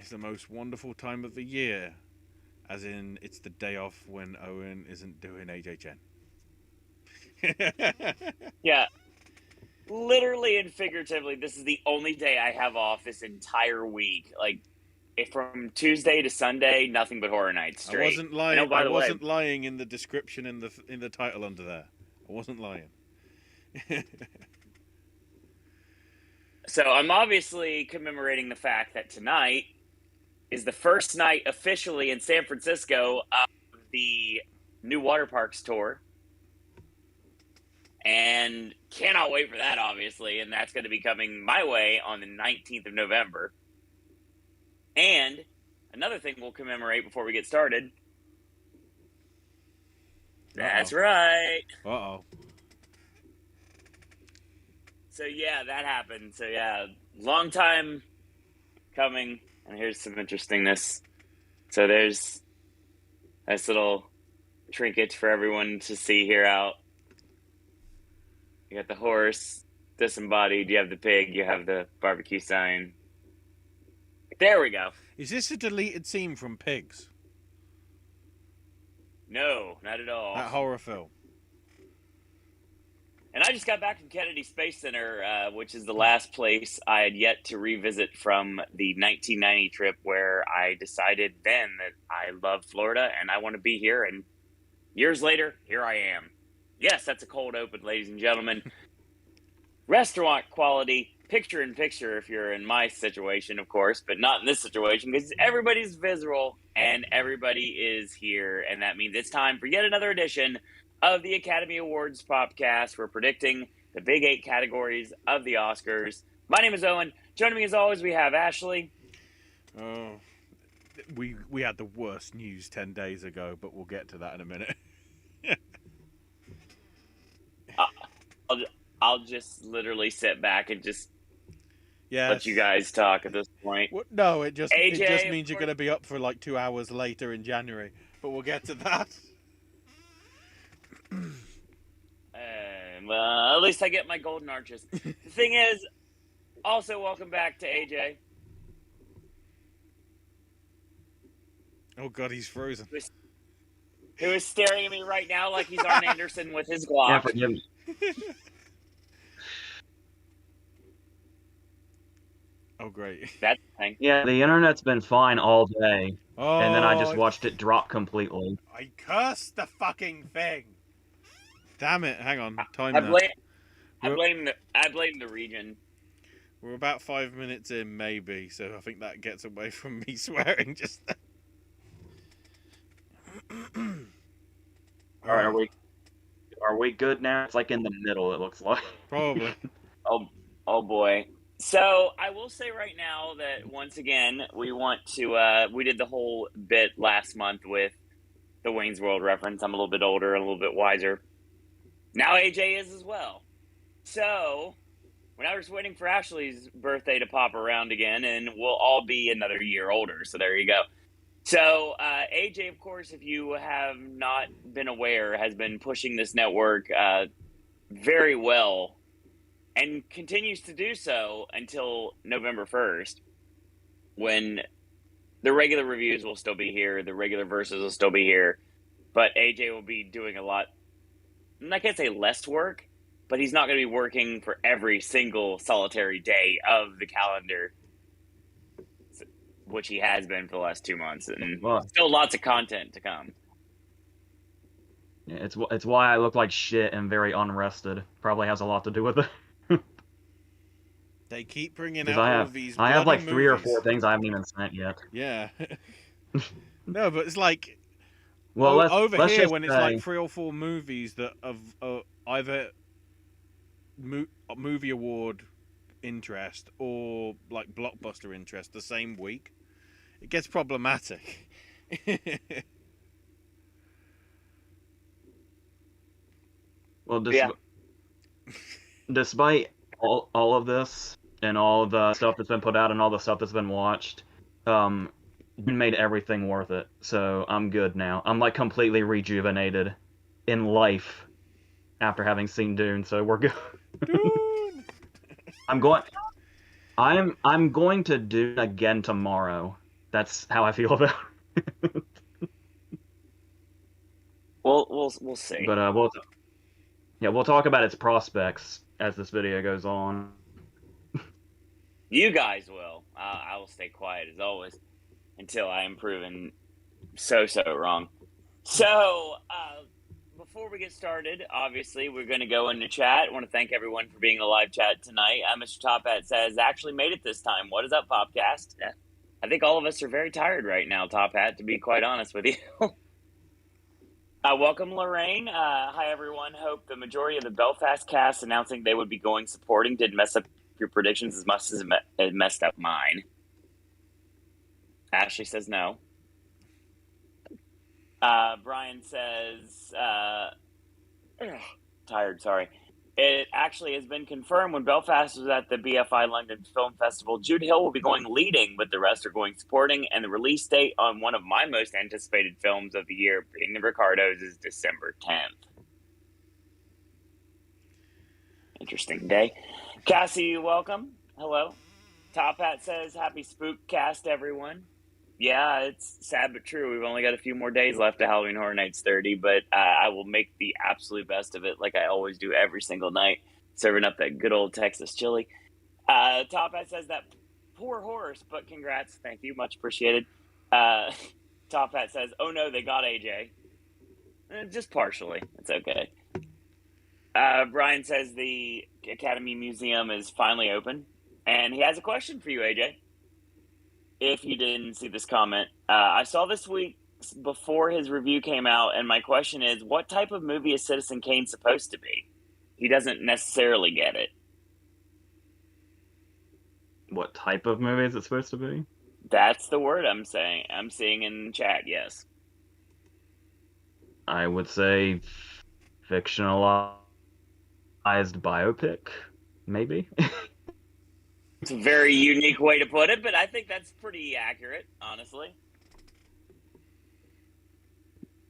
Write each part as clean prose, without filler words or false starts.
It's the most wonderful time of the year, as in it's the day off when Owen isn't doing HHN. Yeah, literally and figuratively, this is the only day I have off this entire week. Like, from Tuesday to Sunday, nothing but horror nights straight. I wasn't lying. And, oh, by the way, lying in the description in the title under there. I wasn't lying. So I'm obviously commemorating the fact that tonight is the first night officially in San Francisco of the new water parks tour. And cannot wait for that, obviously. And that's going to be coming my way on the 19th of November. And another thing we'll commemorate before we get started. That's right. Uh-oh. So, yeah, that happened. So, yeah, long time coming. And here's some interestingness. So there's nice little trinkets for everyone to see here out. You got the horse, disembodied. You have the pig. You have the barbecue sign. There we go. Is this a deleted scene from Pigs? No, not at all. That horror film. And I just got back from Kennedy Space Center, which is the last place I had yet to revisit from the 1990 trip, where I decided then that I love Florida and I want to be here. And years later, here I am. Yes, that's a cold open, ladies and gentlemen. Restaurant quality, picture in picture if you're in my situation, of course, but not in this situation because everybody's visceral and everybody is here. And that means it's time for yet another edition of the Academy Awards Popcast. We're predicting the big 8 categories of the Oscars. My name is Owen. Joining me as always, we have Ashley. Oh, we had the worst news 10 days ago, but we'll get to that in a minute. I'll just literally sit back and just yes. let you guys talk at this point. Well, no, it just means you're course. going to be up for like 2 hours later in January, but we'll get to that. Well, at least I get my golden arches. The thing is, also welcome back to AJ. Oh God, he's frozen. Who is staring at me right now like he's Arn Anderson with his Glock. Yeah, forgive me. Oh, great. That's the thing. Yeah, the internet's been fine all day, Oh, and then I just watched it drop completely. I cursed the fucking thing. Damn it! Hang on, time I now. blame the region. We're about 5 minutes in, maybe, so I think that gets away from me swearing just then. All right, are we good now? It's like in the middle, it looks like. Probably. Oh boy. So I will say right now that once again we want to. We did the whole bit last month with the Wayne's World reference. I'm a little bit older, a little bit wiser. Now AJ is as well. So when I was waiting for Ashley's birthday to pop around again, and we'll all be another year older. So there you go. So AJ, of course, if you have not been aware, has been pushing this network very well and continues to do so until November 1st, when the regular reviews will still be here, the regular verses will still be here, but AJ will be doing a lot, I'm not going to say less work, but he's not going to be working for every single solitary day of the calendar, which he has been for the last 2 months, and still lots of content to come. Yeah, it's why I look like shit and very unrested. Probably has a lot to do with it. They keep bringing out all these. I have like movies. 3 or 4 things I haven't even sent yet. Yeah. No, but it's like well, over let's here when it's say, like 3 or 4 movies that of either movie award interest or like blockbuster interest the same week, it gets problematic. Well, despite all of this and all the stuff that's been put out and all the stuff that's been watched, made everything worth it. So I'm good now. I'm like completely rejuvenated in life after having seen Dune. So we're good. Dune. I'm going to Dune again tomorrow. that's how I feel about it. We'll see. But we'll talk about its prospects as this video goes on. You guys will. I will stay quiet as always until I am proven so wrong. So, before we get started, obviously, we're going to go into chat. I want to thank everyone for being in the live chat tonight. Mr. Top Hat says, actually made it this time. What is up, Popcast? I think all of us are very tired right now, Top Hat, to be quite honest with you. Welcome, Lorraine. Hi, everyone. Hope the majority of the Belfast cast announcing they would be going supporting didn't mess up your predictions as much as it messed up mine. Ashley says no. Brian says, tired, sorry. It actually has been confirmed when Belfast was at the BFI London Film Festival. Jude Hill will be going leading, but the rest are going supporting, and the release date on one of my most anticipated films of the year, being the Ricardos, is December 10th. Interesting day. Cassie, welcome. Hello. Top Hat says, happy Spookcast, everyone. Yeah, it's sad but true. We've only got a few more days left to Halloween Horror Nights 30, but I will make the absolute best of it like I always do every single night, serving up that good old Texas chili. Top Hat says that poor horse, but congrats. Thank you. Much appreciated. Top Hat says, oh no, they got AJ. Just partially. It's okay. Brian says the Academy Museum is finally open, and he has a question for you, AJ. If you didn't see this comment, I saw this week before his review came out, and my question is, what type of movie is Citizen Kane supposed to be? He doesn't necessarily get it. What type of movie is it supposed to be? That's the word I'm saying. I'm seeing in chat, yes. I would say fictionalized biopic, maybe. It's a very unique way to put it, but I think that's pretty accurate, honestly.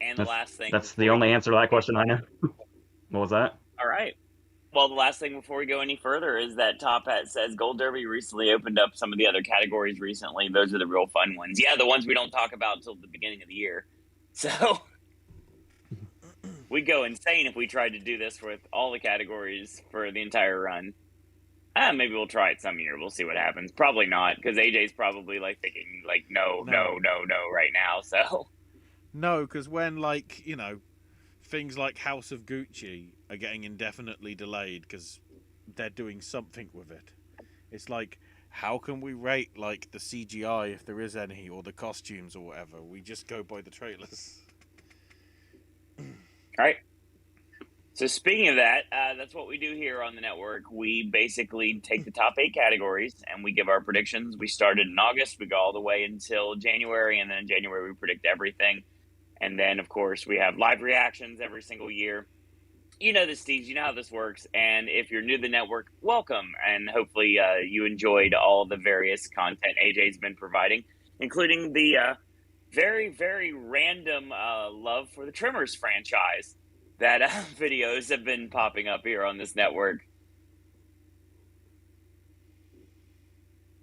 And the last thing... That's the only answer to that question I know. What was that? All right. Well, the last thing before we go any further is that Top Hat says Gold Derby recently opened up some of the other categories recently. Those are the real fun ones. Yeah, the ones we don't talk about until the beginning of the year. So we'd go insane if we tried to do this with all the categories for the entire run. Maybe we'll try it some year. We'll see what happens. Probably not, because AJ's probably like thinking like no right now. So no, because when things like House of Gucci are getting indefinitely delayed because they're doing something with it, it's like, how can we rate like the CGI if there is any, or the costumes or whatever? We just go by the trailers. All right. So speaking of that, that's what we do here on the network. We basically take the top 8 categories and we give our predictions. We started in August. We go all the way until January. And then in January, we predict everything. And then, of course, we have live reactions every single year. You know this, Steve. You know how this works. And if you're new to the network, welcome. And hopefully you enjoyed all the various content AJ's been providing, including the very, very random love for the Tremors franchise that videos have been popping up here on this network.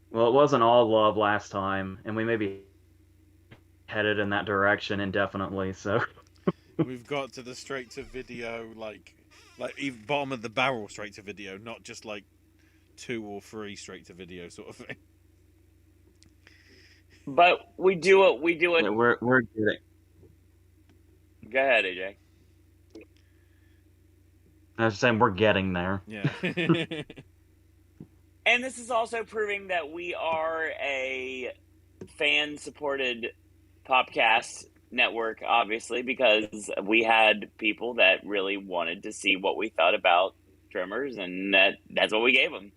Well, it wasn't all love last time, and we may be headed in that direction indefinitely, so... We've got to the straight-to-video, like even bottom of the barrel straight-to-video, not just, 2 or 3 straight-to-video sort of thing. But we do it... Yeah, we're getting... Go ahead, AJ. I was saying we're getting there. Yeah. And this is also proving that we are a fan-supported Popcast network, obviously, because we had people that really wanted to see what we thought about Tremors, and that's what we gave them.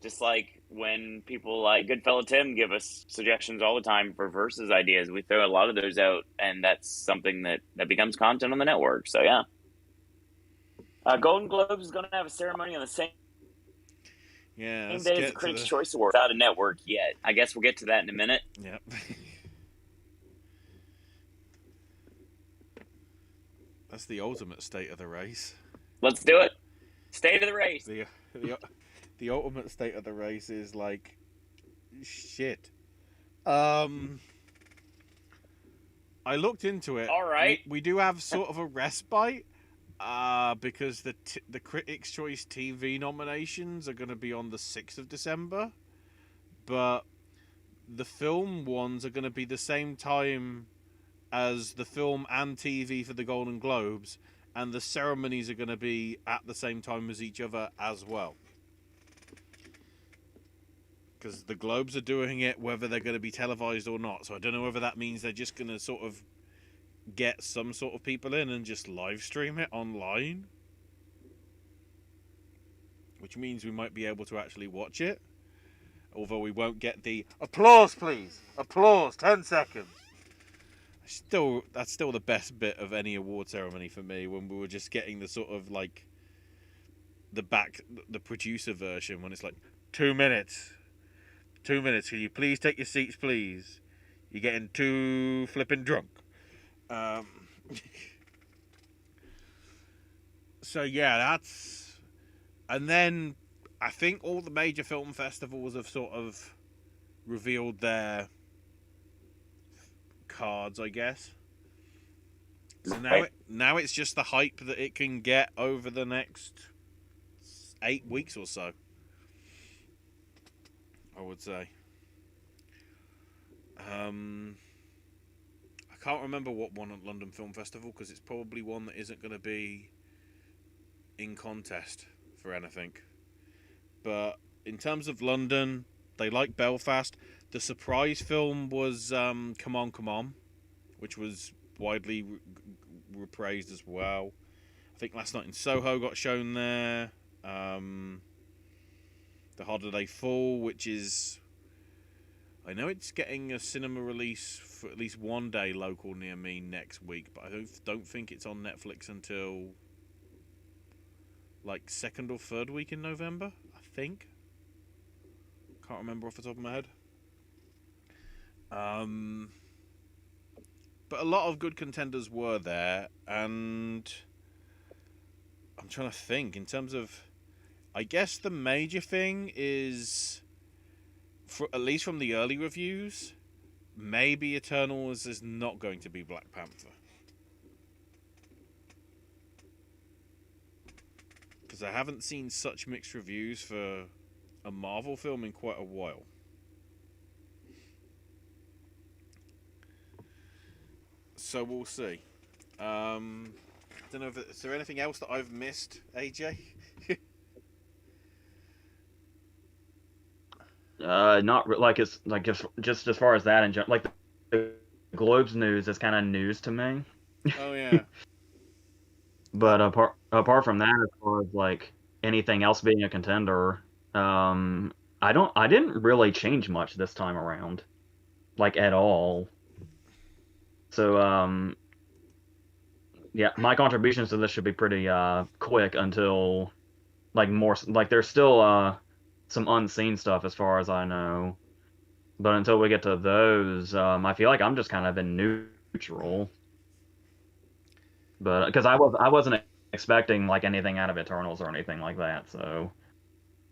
Just like when people like Goodfella Tim give us suggestions all the time for versus ideas, we throw a lot of those out, and that's something that becomes content on the network. So, yeah. Golden Globes is going to have a ceremony on the same day as the Critics' Choice Awards. Without a network yet. I guess we'll get to that in a minute. Yep. That's the ultimate state of the race. Let's do it. State of the race. The ultimate state of the race is like shit. I looked into it. All right. We do have sort of a respite because the Critics' Choice TV nominations are going to be on the 6th of December, but the film ones are going to be the same time as the film and TV for the Golden Globes, and the ceremonies are going to be at the same time as each other as well. Because the Globes are doing it whether they're going to be televised or not, so I don't know whether that means they're just going to sort of get some sort of people in and just live stream it online, which means we might be able to actually watch it, although we won't get the applause, please, applause, 10 seconds. That's still the best bit of any award ceremony for me, when we were just getting the sort of like the producer version, when it's like 2 minutes, can you please take your seats, please, you're getting too flipping drunk. So yeah, that's, and then I think all the major film festivals have sort of revealed their cards, I guess. So now it's just the hype that it can get over the next 8 weeks or so, I would say. I can't remember what won at London Film Festival, because it's probably one that isn't going to be in contest for anything. But in terms of London, they like Belfast. The surprise film was Come On, Come On, which was widely praised as well. I think Last Night in Soho got shown there. The Harder They Fall, which is, I know it's getting a cinema release for at least one day local near me next week, but I don't think it's on Netflix until like 2nd or 3rd week in November, I think. Can't remember off the top of my head. But a lot of good contenders were there, and I'm trying to think in terms of, I guess the major thing is, for at least from the early reviews, maybe Eternals is not going to be Black Panther. Because I haven't seen such mixed reviews for a Marvel film in quite a while. So we'll see. I don't know is there anything else that I've missed, AJ? Not like it's like just as far as that, and like the Globes news is kind of news to me. Oh yeah. But apart from that, as far as like anything else being a contender, I didn't really change much this time around, like at all. So yeah, my contributions to this should be pretty quick until like more like there's still some unseen stuff as far as I know, but until we get to those, I feel like I'm just kind of in neutral. But because I wasn't expecting like anything out of Eternals or anything like that, so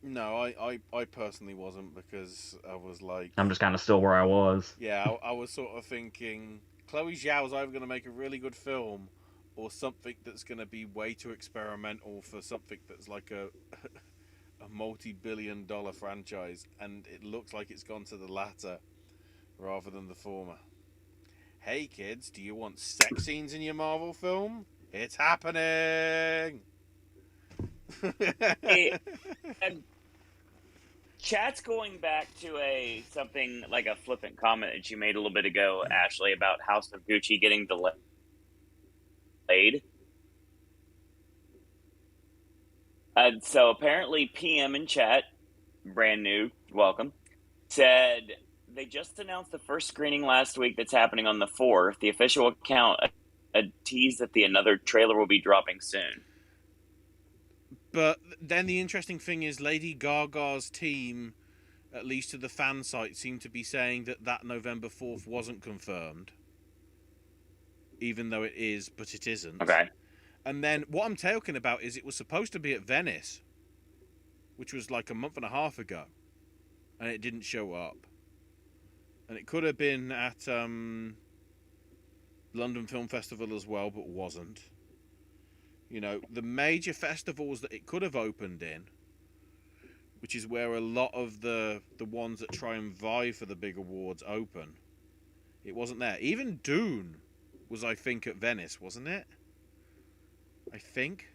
No, I personally wasn't, because I was like, I'm just kind of still where I was. yeah, I was sort of thinking Chloe Zhao's either going to make a really good film or something that's going to be way too experimental for something that's like a multi-billion-dollar franchise, and it looks like it's gone to the latter rather than the former. Hey kids, do you want sex scenes in your Marvel film? It's happening! Hey, chat's going back to something like a flippant comment that you made a little bit ago, Ashley, about House of Gucci getting delayed. So apparently PM in chat, brand new, welcome, said they just announced the first screening last week that's happening on the 4th. The official account teased that another trailer will be dropping soon. But then the interesting thing is Lady Gaga's team, at least to the fan site, seemed to be saying that November 4th wasn't confirmed. Even though it is, but it isn't. Okay. And then what I'm talking about is it was supposed to be at Venice, which was like a month and a half ago, and it didn't show up. And it could have been at London Film Festival as well, but wasn't. You know, the major festivals that it could have opened in, which is where a lot of the ones that try and vie for the big awards open, it wasn't there. Even Dune was, I think, at Venice, wasn't it? I think.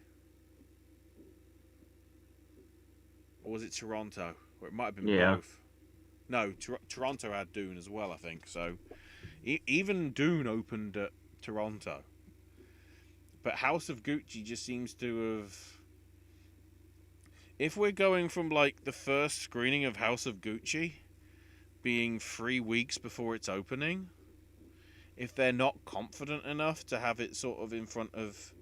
Or was it Toronto? Or it might have been both. No, Toronto had Dune as well, I think. So even Dune opened at Toronto. But House of Gucci just seems to have... If we're going from, like, the first screening of House of Gucci being 3 weeks before its opening, if they're not confident enough to have it sort of in front of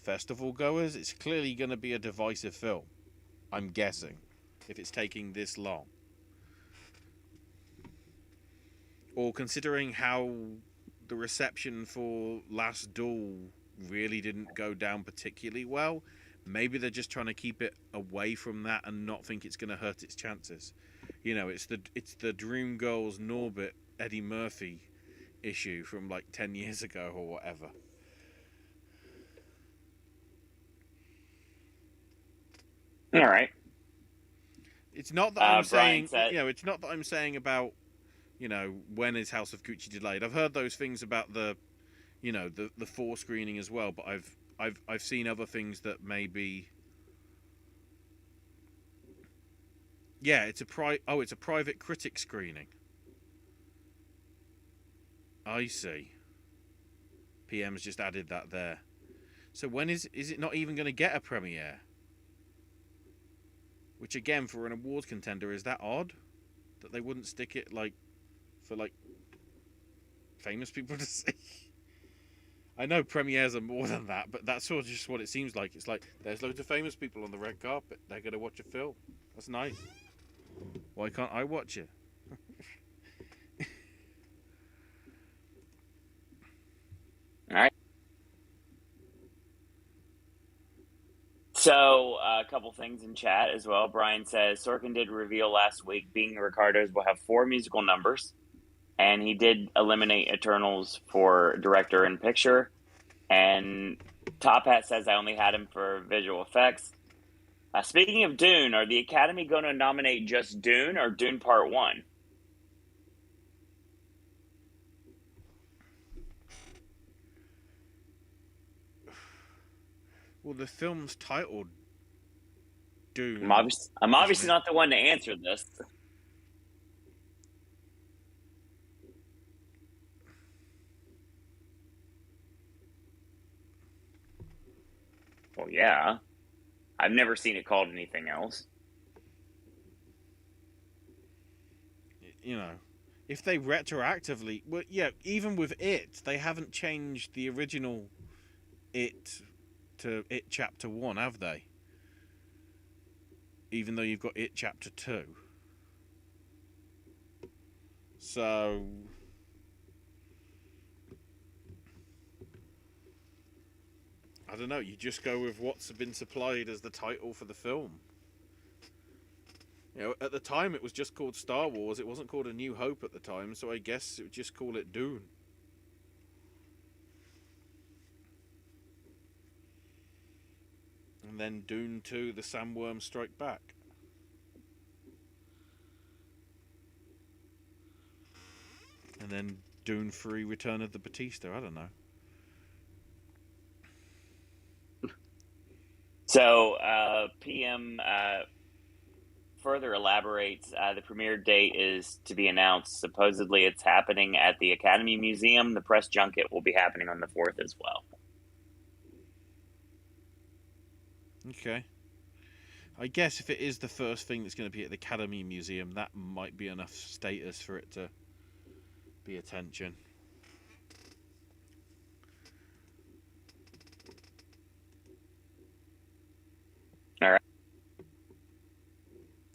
festival goers, it's clearly going to be a divisive film. I'm guessing, if it's taking this long. Or considering how the reception for Last Duel really didn't go down particularly well, maybe they're just trying to keep it away from that and not think it's going to hurt its chances. You know, it's the Dreamgirls Norbit Eddie Murphy issue from like 10 years ago or whatever. All right. It's not that I'm saying, said... it's not that I'm saying about, when is House of Gucci delayed. I've heard those things about the 4 screening as well, but I've seen other things that maybe. Yeah, it's a private critic screening. I see. PM's just added that there. So when is it not even going to get a premiere? Which again, for an awards contender, is that odd? That they wouldn't stick it for famous people to see? I know premieres are more than that, but that's sort of just what it seems like. It's like, there's loads of famous people on the red carpet. They're going to watch a film. That's nice. Why can't I watch it? All right. So, a couple things in chat as well. Brian says, Sorkin did reveal last week Being the Ricardos will have 4 musical numbers. And he did eliminate Eternals for director and picture. And Top Hat says, I only had him for visual effects. Speaking of Dune, are the Academy going to nominate just Dune or Dune Part 1? Well, the film's titled Dune. I'm obviously not the one to answer this. Well, yeah. I've never seen it called anything else. If they retroactively... Well, yeah, even with It, they haven't changed the original It to It Chapter 1, have they? Even though you've got It Chapter 2. So... I don't know, you just go with what's been supplied as the title for the film. At the time it was just called Star Wars, it wasn't called A New Hope at the time, so I guess it would just call it Dune. And then Dune 2, The Sandworms Strike Back. And then Dune 3, Return of the Batista, I don't know. So, PM further elaborates, the premiere date is to be announced. Supposedly it's happening at the Academy Museum. The press junket will be happening on the 4th as well. Okay. I guess if it is the first thing that's going to be at the Academy Museum, that might be enough status for it to be attention. All right.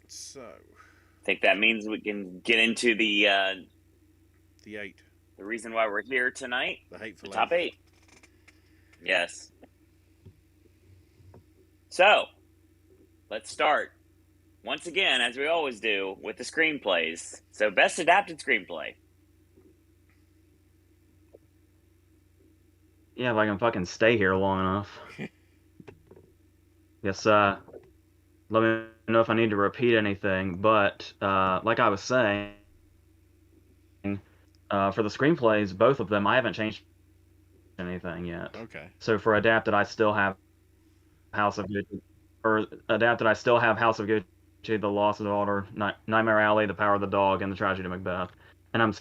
So, I think that means we can get into the 8. The reason why we're here tonight. The Hateful Top Eight. 8. Yes. So, let's start once again, as we always do, with the screenplays. So, best adapted screenplay. Yeah, if I can fucking stay here long enough. Yes, let me know if I need to repeat anything, but like I was saying, for the screenplays, both of them, I haven't changed anything yet. Okay. So for adapted, I still have House of Gucci, or adapted, I still have House of Gucci, The Lost Daughter, Nightmare Alley, The Power of the Dog, and The Tragedy of Macbeth. And I'm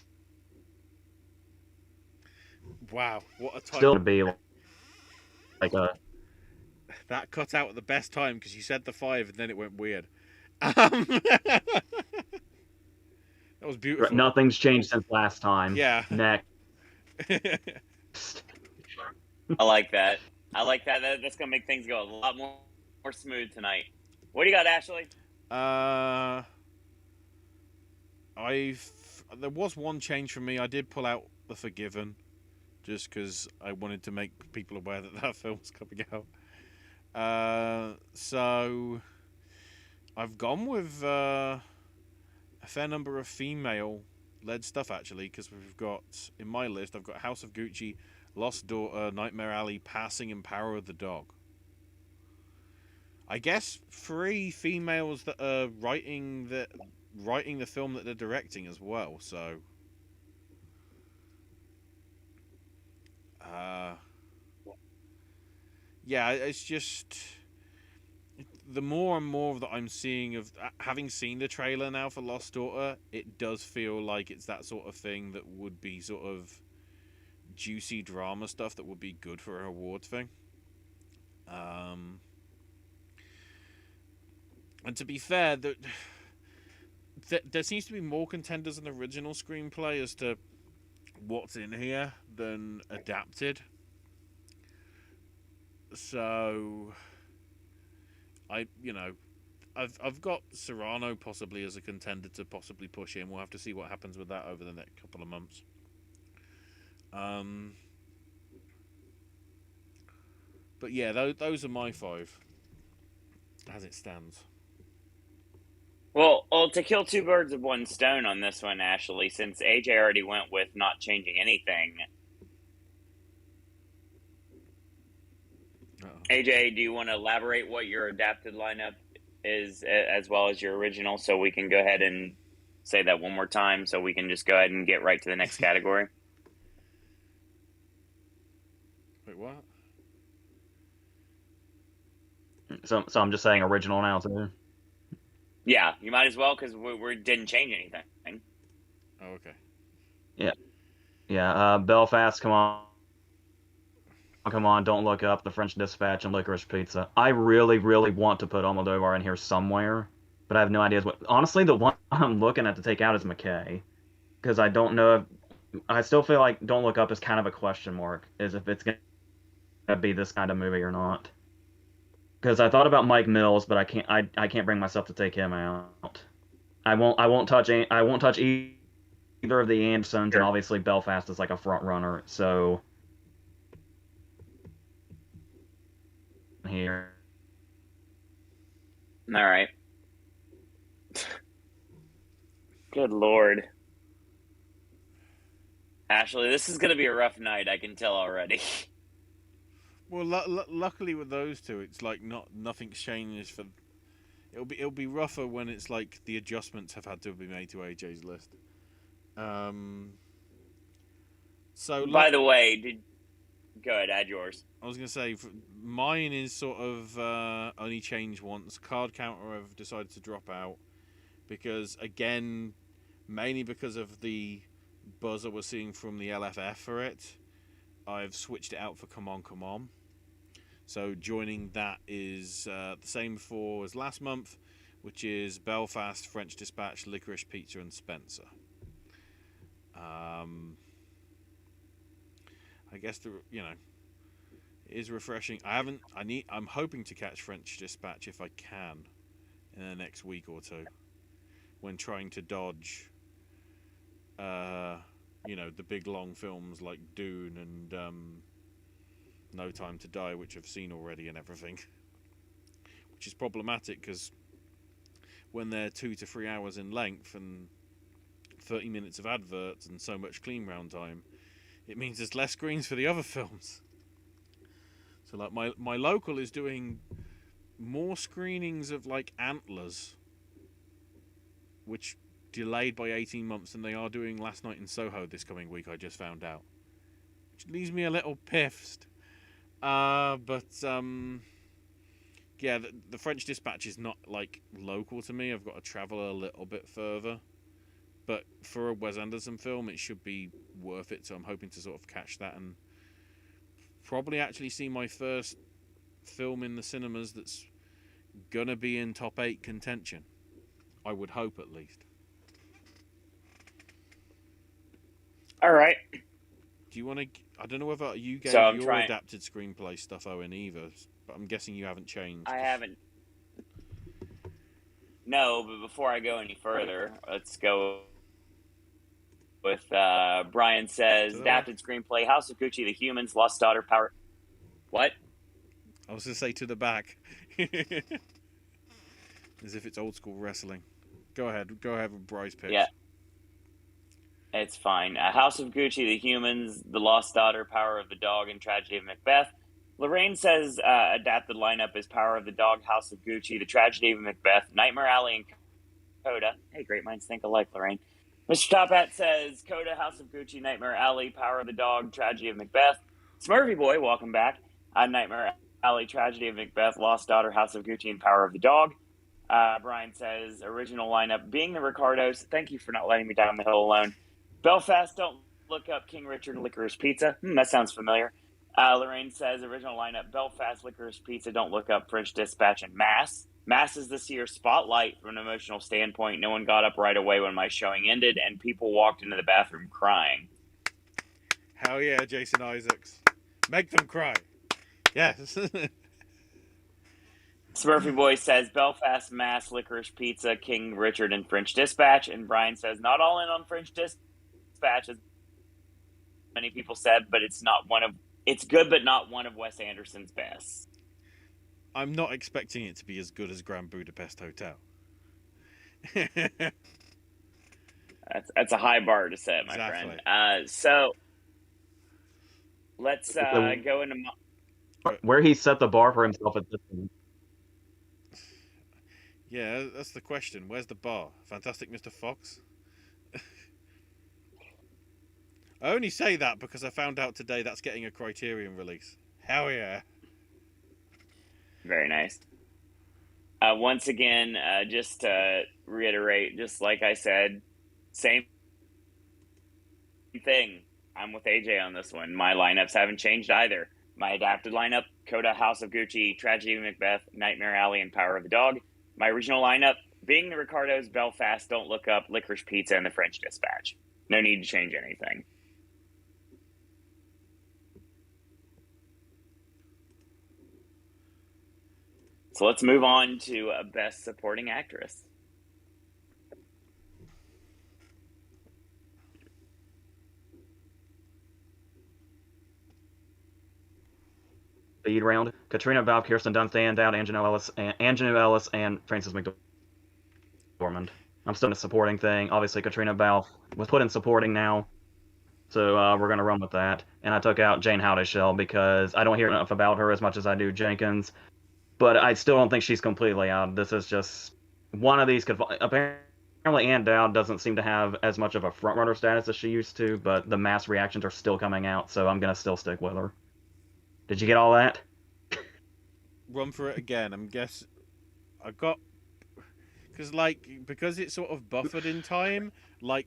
Wow, what a time. still to be like a That cut out at the best time because you said the 5 and then it went weird. That was beautiful. nothing's changed since last time. Yeah. Next. I like that. That's gonna make things go a lot more smooth tonight. What do you got, Ashley? There was one change for me. I did pull out The Forgiven, just because I wanted to make people aware that film's coming out. So I've gone with a fair number of female-led stuff actually, because we've got in my list I've got House of Gucci, Lost Daughter, Nightmare Alley, Passing, and Power of the Dog. I guess 3 females that are writing the film that they're directing as well. So, yeah, it's just the more and more that I'm seeing of having seen the trailer now for Lost Daughter, it does feel like it's that sort of thing that would be sort of juicy drama stuff that would be good for an awards thing. And to be fair, there seems to be more contenders in the original screenplay as to what's in here than adapted. So, I've got Serrano possibly as a contender to possibly push in. We'll have to see what happens with that over the next couple of months. But yeah, those are my 5 as it stands. Well, to kill 2 birds with 1 stone on this one, Ashley, since AJ already went with not changing anything. Uh-oh. AJ, do you want to elaborate what your adapted lineup is as well as your original, so we can go ahead and say that one more time, so we can just go ahead and get right to the next category? Wait, what? So I'm just saying original now too. Yeah, you might as well, because we didn't change anything. Oh, okay. Yeah. Belfast, come on, Don't Look Up, The French Dispatch, and Licorice Pizza. I really, really want to put Almodovar in here somewhere, but I have no idea what. Honestly, the one I'm looking at to take out is McKay, because I don't know. I still feel like Don't Look Up is kind of a question mark, is if it's gonna be this kind of movie or not. Because I thought about Mike Mills, but I can't bring myself to take him out. I won't touch either of the Andersons, and obviously Belfast is like a front runner. So here. All right. Good Lord. Ashley, this is going to be a rough night, I can tell already. Well, luckily with those 2, it's like nothing's changed for. It'll be rougher when it's like the adjustments have had to be made to AJ's list. So By the way, go ahead, add yours. I was gonna say mine is sort of only changed once. Card Counter I've decided to drop out because again, mainly because of the buzz I was seeing from the LFF for it. I've switched it out for Come On, Come On. So joining that is the same 4 as last month, which is Belfast, French Dispatch, Licorice Pizza, and Spencer. I guess it is refreshing. I'm hoping to catch French Dispatch if I can in the next week or 2, when trying to dodge the big long films like Dune and No Time to Die, which I've seen already and everything, which is problematic because when they're 2 to 3 hours in length and 30 minutes of adverts and so much clean round time, it means there's less screens for the other films. So like my local is doing more screenings of like Antlers, which delayed by 18 months than they are doing Last Night in Soho this coming week. I just found out, which leaves me a little piffed. Yeah, the French Dispatch is not like local to me. I've got to travel a little bit further. But for a Wes Anderson film, it should be worth it. So I'm hoping to sort of catch that and probably actually see my first film in the cinemas that's gonna be in top 8 contention. I would hope, at least. All right. Do you want to? I don't know whether you gave your adapted screenplay stuff, Owen, either, but I'm guessing you haven't changed. I haven't. No, but before I go any further, let's go with Brian says, adapted screenplay, House of Gucci, The Humans, Lost Daughter, Power... What? I was going to say to the back. As if it's old school wrestling. Go ahead with Bry's picks. Yeah. It's fine. House of Gucci, The Humans, The Lost Daughter, Power of the Dog, and Tragedy of Macbeth. Lorraine says adapted lineup is Power of the Dog, House of Gucci, The Tragedy of Macbeth, Nightmare Alley, and Coda. Hey, great minds think alike, Lorraine. Mr. Top Hat says Coda, House of Gucci, Nightmare Alley, Power of the Dog, Tragedy of Macbeth. Smurfy Boy, welcome back. Nightmare Alley, Tragedy of Macbeth, Lost Daughter, House of Gucci, and Power of the Dog. Brian says original lineup being the Ricardos. Thank you for not letting me down the hill alone. Belfast, Don't Look Up, King Richard, Licorice Pizza. That sounds familiar. Lorraine says original lineup Belfast, Licorice Pizza, Don't Look Up, French Dispatch, and Mass. Mass is this year's spotlight from an emotional standpoint. No one got up right away when my showing ended, and people walked into the bathroom crying. Hell yeah, Jason Isaacs. Make them cry. Yes. Smurfy Boy says Belfast, Mass, Licorice Pizza, King Richard, and French Dispatch. And Brian says not all in on French Dispatch, as many people said, but it's good, but not one of Wes Anderson's best. I'm not expecting it to be as good as Grand Budapest Hotel. That's a high bar to set, my friend. So let's go into where he set the bar for himself at this point. Yeah, that's the question. Where's the bar? Fantastic Mr. Fox? I only say that because I found out today that's getting a Criterion release. Hell yeah. Very nice. Once again, just to reiterate, just like I said, same thing. I'm with AJ on this one. My lineups haven't changed either. My adapted lineup, Coda, House of Gucci, Tragedy of Macbeth, Nightmare Alley, and Power of the Dog. My original lineup, being the Ricardos, Belfast, Don't Look Up, Licorice Pizza, and The French Dispatch. No need to change anything. So let's move on to Best Supporting Actress. Speed round. Katrina Balfe, Kirsten Dunst, Dan Dowd, Anjanou Ellis, and Frances McDormand. I'm still in a supporting thing. Obviously, Katrina Balfe was put in supporting now, so we're going to run with that. And I took out Jane Howdeshell because I don't hear enough about her as much as I do Jenkins. But I still don't think she's completely out. This is just one of these. Apparently, Ann Dowd doesn't seem to have as much of a frontrunner status as she used to, but the mass reactions are still coming out, so I'm going to still stick with her. Did you get all that? Run for it again. I got... Because it's sort of buffered in time,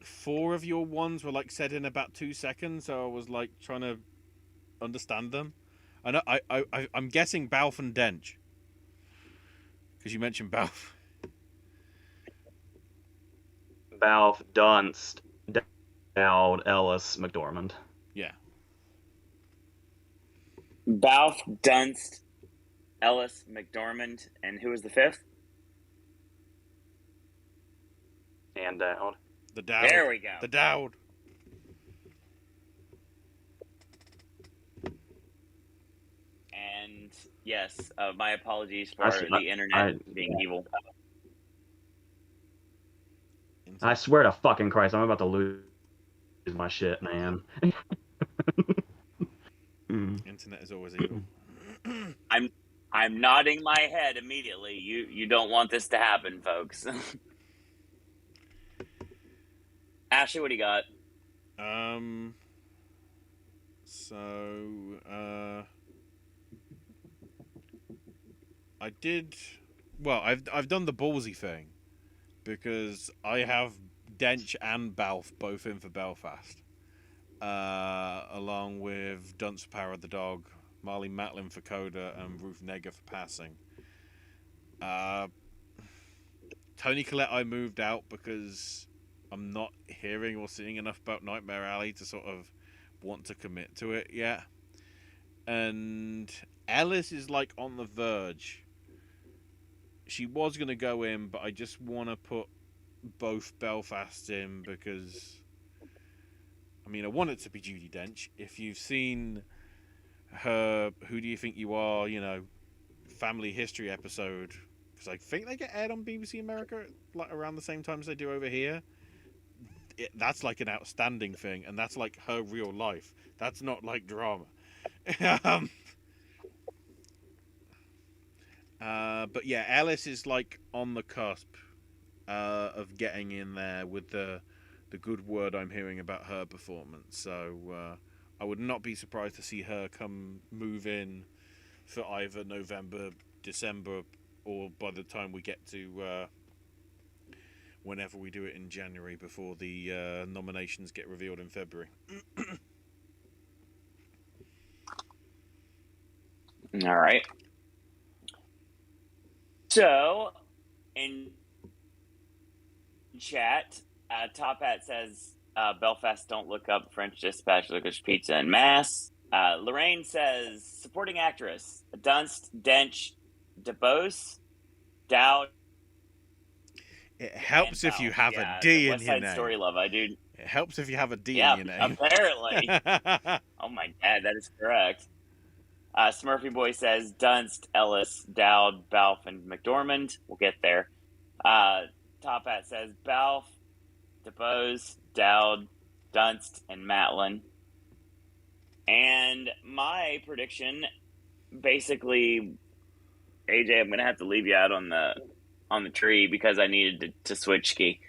4 of your ones were said in about 2 seconds, so I was trying to understand them. I'm guessing Balfe and Dench. Because you mentioned Balfe. Balfe, Dunst, Dowd, Ellis, McDormand. Yeah. Balfe, Dunst, Ellis, McDormand, and who was the 5th? And Dowd. The Dowd. There we go. The Dowd. And yes, my apologies for the internet being evil. I swear to fucking Christ, I'm about to lose my shit, man. Internet is always evil. I'm nodding my head immediately. You don't want this to happen, folks. Ashley, what do you got? So I did. Well, I've done the ballsy thing because I have Dench and Balf both in for Belfast, along with Dunce for Power of the Dog, Marley Matlin for Coda, and Ruth Negga for Passing. Tony Collette I moved out because I'm not hearing or seeing enough about Nightmare Alley to sort of want to commit to it yet. And Ellis is like on the verge. She was going to go in, but I just want to put both Belfasts in because, I mean, I want it to be Judi Dench. If you've seen her Who Do You Think You Are, family history episode, because I think they get aired on BBC America like around the same time as they do over here. That's like an outstanding thing, and that's like her real life. That's not like drama. But yeah, Alice is like on the cusp of getting in there with the good word I'm hearing about her performance. So I would not be surprised to see her move in for either November, December, or by the time we get to whenever we do it in January before the nominations get revealed in February. All right. So, in chat, Top Hat says, Belfast, don't look up French Dispatch, Licorice Pizza, and Mass. Lorraine says, supporting actress, Dunst, Dench, DeBose, Dowd. It helps if you have a D in your name. Story love, I do. It helps if you have a D in your name. Apparently. Oh my god, that is correct. Smurfy Boy says Dunst, Ellis, Dowd, Balf, and McDormand. We'll get there. Top Hat says Balf, DeBose, Dowd, Dunst, and Matlin. And my prediction, basically, AJ, I'm gonna have to leave you out on the tree because I needed to switch ski.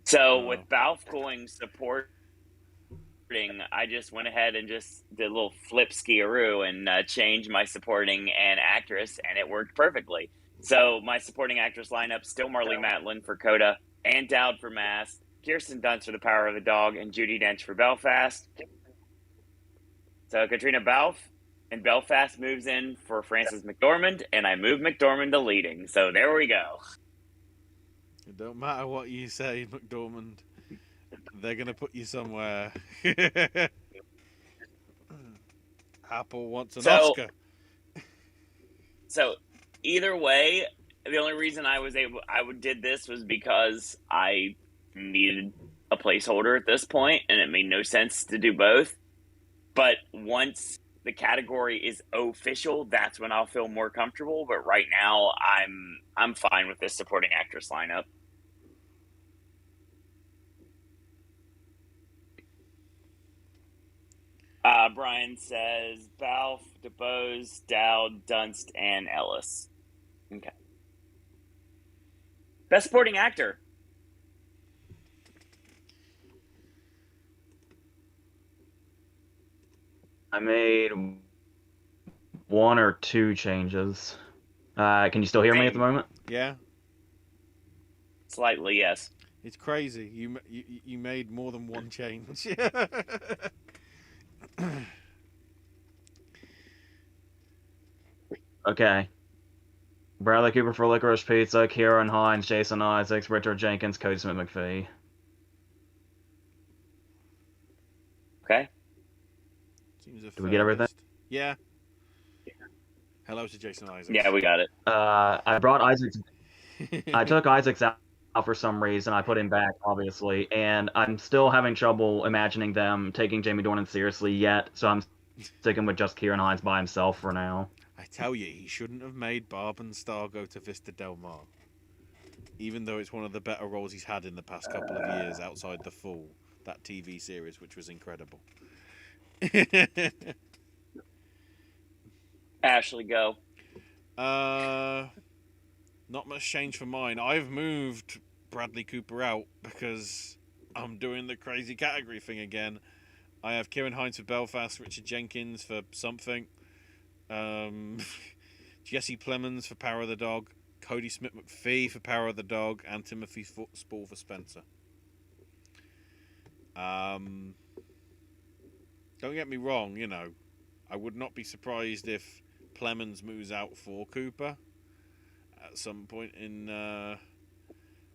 So with Balf going support, I just went ahead and just did a little flip skieroo and changed my supporting and actress, and it worked perfectly. So my supporting actress lineup, still Marley Matlin for Coda, and Dowd for Mass, Kirsten Dunst for The Power of the Dog, and Judi Dench for Belfast. So Katrina Balfe and Belfast moves in for Frances McDormand, and I move McDormand to leading. So there we go. It don't matter what you say, McDormand. They're going to put you somewhere. Apple wants an Oscar. So either way, the only reason I did this was because I needed a placeholder at this point, and it made no sense to do both. But once the category is official, that's when I'll feel more comfortable. But right now, I'm fine with this supporting actress lineup. Brian says Balfe, DeBose, Dowd, Dunst, and Ellis. Okay. Best supporting actor. I made one or two changes. Can you still hear me at the moment? Yeah. Slightly, yes. It's crazy. You made more than one change. Okay. Bradley Cooper for Licorice Pizza, Kieran Hines, Jason Isaacs, Richard Jenkins, Cody Smith McPhee. Okay. Did we get everything? Yeah. Hello to Jason Isaacs. Yeah, we got it. I brought Isaacs. I took Isaacs out for some reason. I put him back, obviously, and I'm still having trouble imagining them taking Jamie Dornan seriously yet, so I'm sticking with just Kieran Hines by himself for now. I tell you, he shouldn't have made Barb and Star go to Vista Del Mar. Even though it's one of the better roles he's had in the past couple of years outside The Fall, that TV series, which was incredible. Ashley, go. Not much change for mine. I've moved Bradley Cooper out because I'm doing the crazy category thing again. I have Kieran Hines for Belfast, Richard Jenkins for something, Jesse Plemons for Power of the Dog, Cody Smith McPhee for Power of the Dog, and Timothy Spall for Spencer. Don't get me wrong, you know, I would not be surprised if Plemons moves out for Cooper at some point in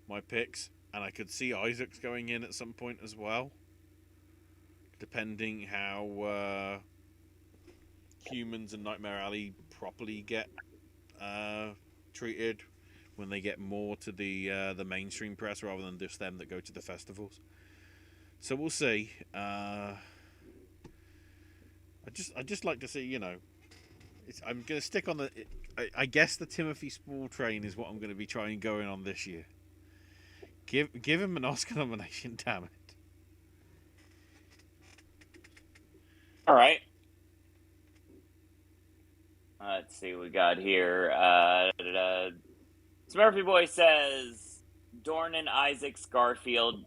my picks, and I could see Isaacs going in at some point as well, depending how Humans and Nightmare Alley properly get treated when they get more to the mainstream press rather than just them that go to the festivals. So we'll see. I just like to see, you know. I'm going to stick on the. I guess the Timothy Spall train is what I'm going to be trying going on this year. Give him an Oscar nomination, damn it. All right. Let's see what we got here. Smurfy Boy says Dornan, Isaacs, Garfield.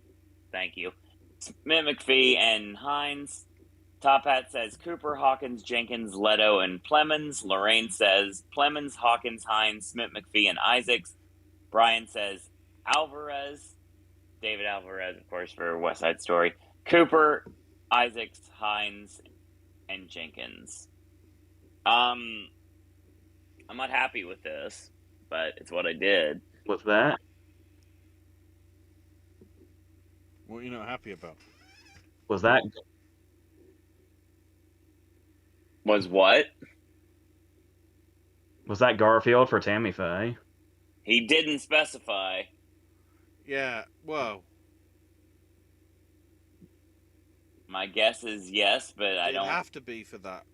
Thank you. Smith McPhee and Hines. Top Hat says Cooper, Hawkins, Jenkins, Leto, and Plemons. Lorraine says Plemons, Hawkins, Hines, Smith McPhee, and Isaacs. Brian says Alvarez. David Alvarez, of course, for West Side Story. Cooper, Isaacs, Hines, and Jenkins. I'm not happy with this, but it's what I did. What's that? What are you not happy about? Was that What? Was that Garfield for Tammy Faye? He didn't specify. Yeah, well, My guess is yes, but I don't. It'd have to be for that,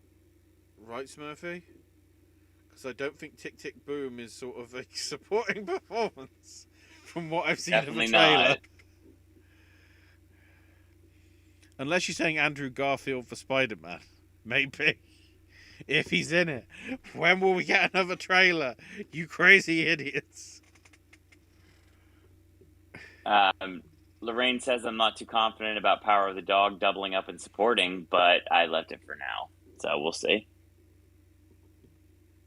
right, Smurfy? Because I don't think Tick Tick Boom is sort of a supporting performance from what I've seen Definitely in the trailer. not. Unless you're saying Andrew Garfield for Spider-Man, maybe. If he's in it. When will we get another trailer? You crazy idiots. Lorraine says I'm not too confident about Power of the Dog doubling up and supporting, but I left it for now. So we'll see.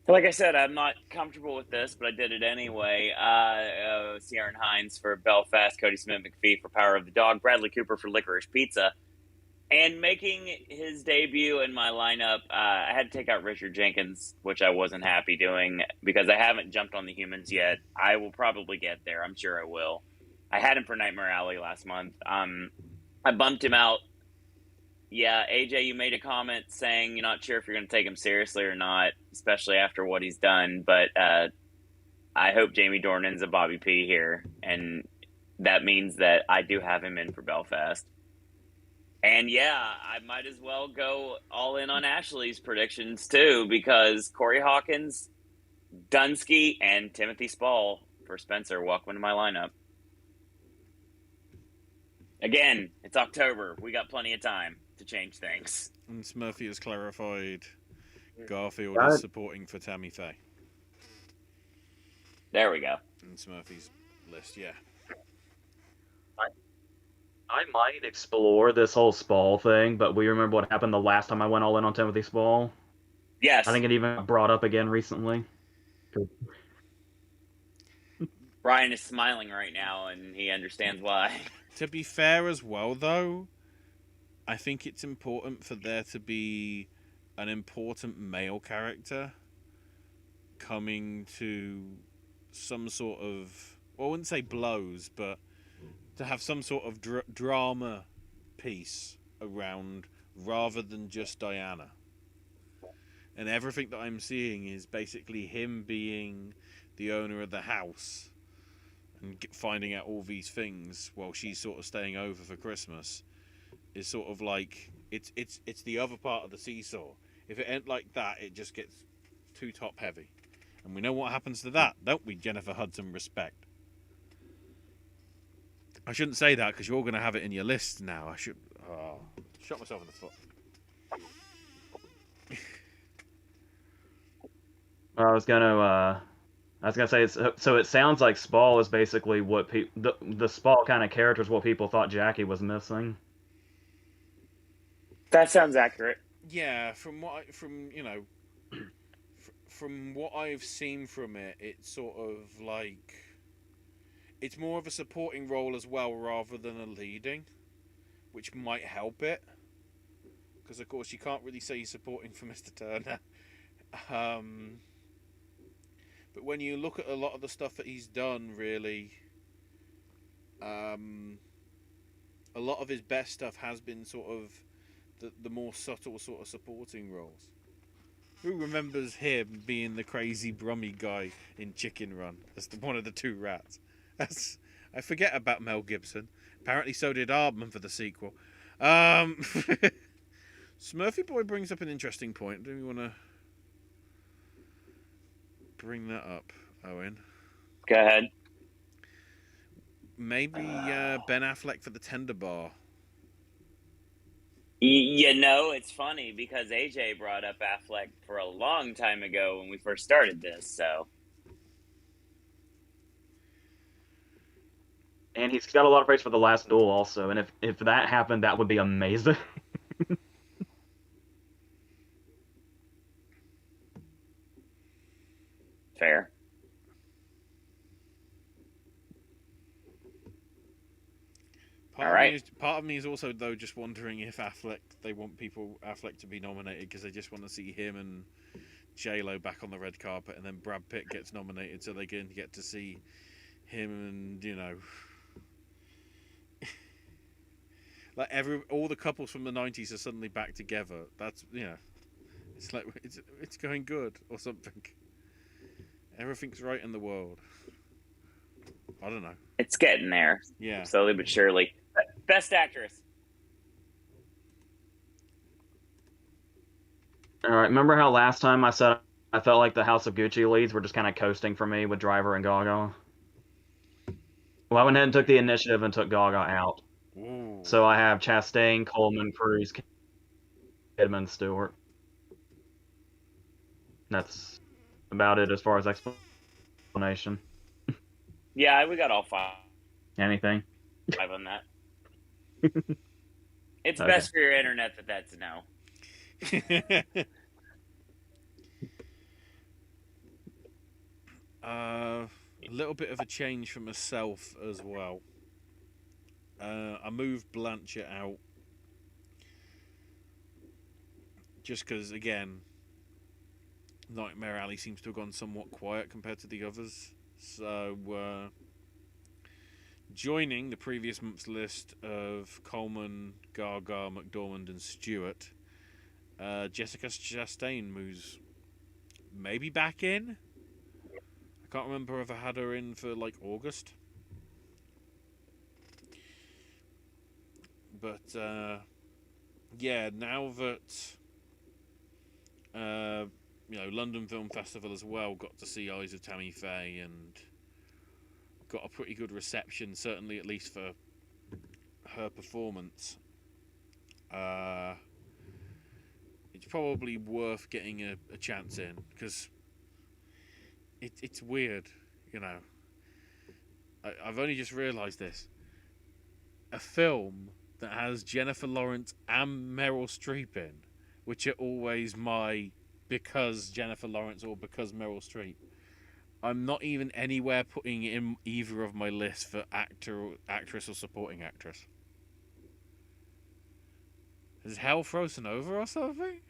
So like I said, I'm not comfortable with this, but I did it anyway. Ciaran Hines for Belfast, Cody Smith McPhee for Power of the Dog, Bradley Cooper for Licorice Pizza. And making his debut in my lineup, I had to take out Richard Jenkins, which I wasn't happy doing because I haven't jumped on the Humans yet. I will probably get there. I'm sure I will. I had him for Nightmare Alley last month. I bumped him out. Yeah, AJ, you made a comment saying you're not sure if you're going to take him seriously or not, especially after what he's done. But I hope Jamie Dornan's a Bobby P here, and that means that I do have him in for Belfast. And yeah, I might as well go all in on Ashley's predictions too, because Corey Hawkins, Dunsky, and Timothy Spall for Spencer welcome to my lineup. Again, it's October. We got plenty of time to change things. And Smurfy has clarified Garfield Got is it. supporting for Tammy Faye. There we go. In Smurfy's list, yeah. I might explore this whole Spall thing, but we remember what happened the last time I went all in on Timothy Spall. Yes. I think it even got brought up again recently. Brian is smiling right now, and he understands why. To be fair as well, though, I think it's important for there to be an important male character coming to some sort of, well, I wouldn't say blows, but to have some sort of drama piece around rather than just Diana. And everything that I'm seeing is basically him being the owner of the house and finding out all these things while she's sort of staying over for Christmas is sort of like it's the other part of the seesaw. If it ain't like that, it just gets too top heavy, and we know what happens to that, don't we, Jennifer Hudson? Respect. I shouldn't say that because you're going to have it in your list now. I should shot myself in the foot. I was gonna say so. It sounds like Spall is basically what the Spall kind of character is what people thought Jackie was missing. That sounds accurate. Yeah, from what I've seen from it, it's sort of like it's more of a supporting role as well rather than a leading, which might help it. Because of course you can't really say he's supporting for Mr. Turner. But when you look at a lot of the stuff that he's done, really, a lot of his best stuff has been sort of the more subtle sort of supporting roles. Who remembers him being the crazy Brummy guy in Chicken Run as one of the two rats? I forget about Mel Gibson. Apparently so did Aardman for the sequel. Smurfy Boy brings up an interesting point. Do you want to bring that up, Owen? Go ahead. Maybe Ben Affleck for the Tender Bar. It's funny because AJ brought up Affleck for a long time ago when we first started this, so. And he's got a lot of praise for The Last Duel also, and if that happened, that would be amazing. Fair. Part of me is also though just wondering if they want Affleck to be nominated because they just want to see him and J-Lo back on the red carpet, and then Brad Pitt gets nominated so they can get to see him and like all the couples from the 90s are suddenly back together. That's it's like it's going good or something. Everything's right in the world. I don't know. It's getting there. Yeah. Slowly but surely. Best actress. All right. Remember how last time I said I felt like the House of Gucci leads were just kind of coasting for me with Driver and Gaga? Well, I went ahead and took the initiative and took Gaga out. Ooh. So I have Chastain, Coleman, Cruz, Kidman, Stewart. That's about it as far as explanation. Yeah, we got all five. Anything? Five on that. It's Okay. best for your internet that's no. A little bit of a change for myself as well. I moved Blanchett out just because, again, Nightmare Alley seems to have gone somewhat quiet compared to the others. So, joining the previous month's list of Coleman, Gaga, McDormand, and Stewart, Jessica Chastain moves maybe back in. I can't remember if I had her in for like August. But yeah, now that London Film Festival as well got to see Eyes of Tammy Faye and got a pretty good reception, certainly at least for her performance. It's probably worth getting a chance in because it's weird, I've only just realised this. A film that has Jennifer Lawrence and Meryl Streep in, which are always my because Jennifer Lawrence or because Meryl Streep. I'm not even anywhere putting in either of my lists for actor, actress, or supporting actress. Is hell frozen over or something?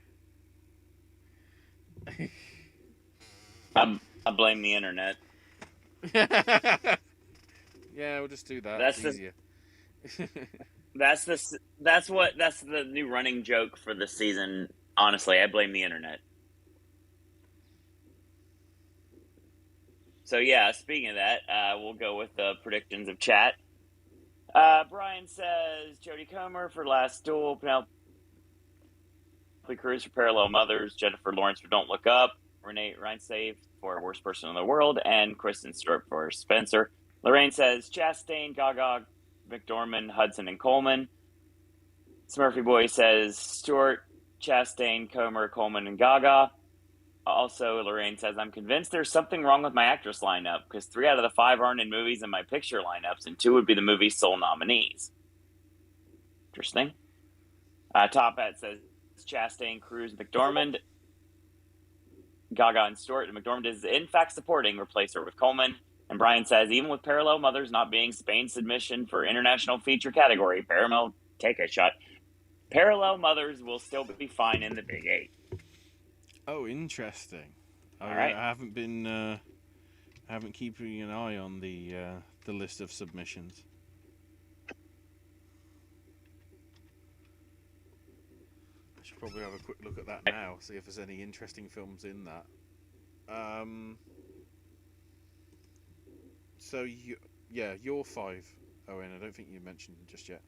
I blame the internet. Yeah, we'll just do that. That's it's easier. That's the new running joke for this season. Honestly, I blame the internet. So yeah, speaking of that, we'll go with the predictions of chat. Brian says Jodie Comer for Last Duel, Penelope Cruz for Parallel Mothers, Jennifer Lawrence for Don't Look Up, Renee Reinsave for Worst Person in the World, and Kristen Stewart for Spencer. Lorraine says Chastain, Gaga, McDormand, Hudson, and Coleman. Smurfy Boy says Stewart, Chastain, Comer, Coleman, and Gaga. Also, Lorraine says, I'm convinced there's something wrong with my actress lineup because 3 out of the 5 aren't in movies in my picture lineups, and 2 would be the movie's sole nominees. Interesting. Top Hat says Chastain, Cruz, McDormand, Gaga, and Stewart. And McDormand is in fact supporting. Replace her with Coleman. And Brian says, even with Parallel Mothers not being Spain's submission for international feature category, Paramount take a shot. Parallel Mothers will still be fine in the Big 8. Oh, interesting. All right. I haven't been haven't keeping an eye on the list of submissions. I should probably have a quick look at that now, see if there's any interesting films in that. So you're 5, Owen. I don't think you mentioned just yet.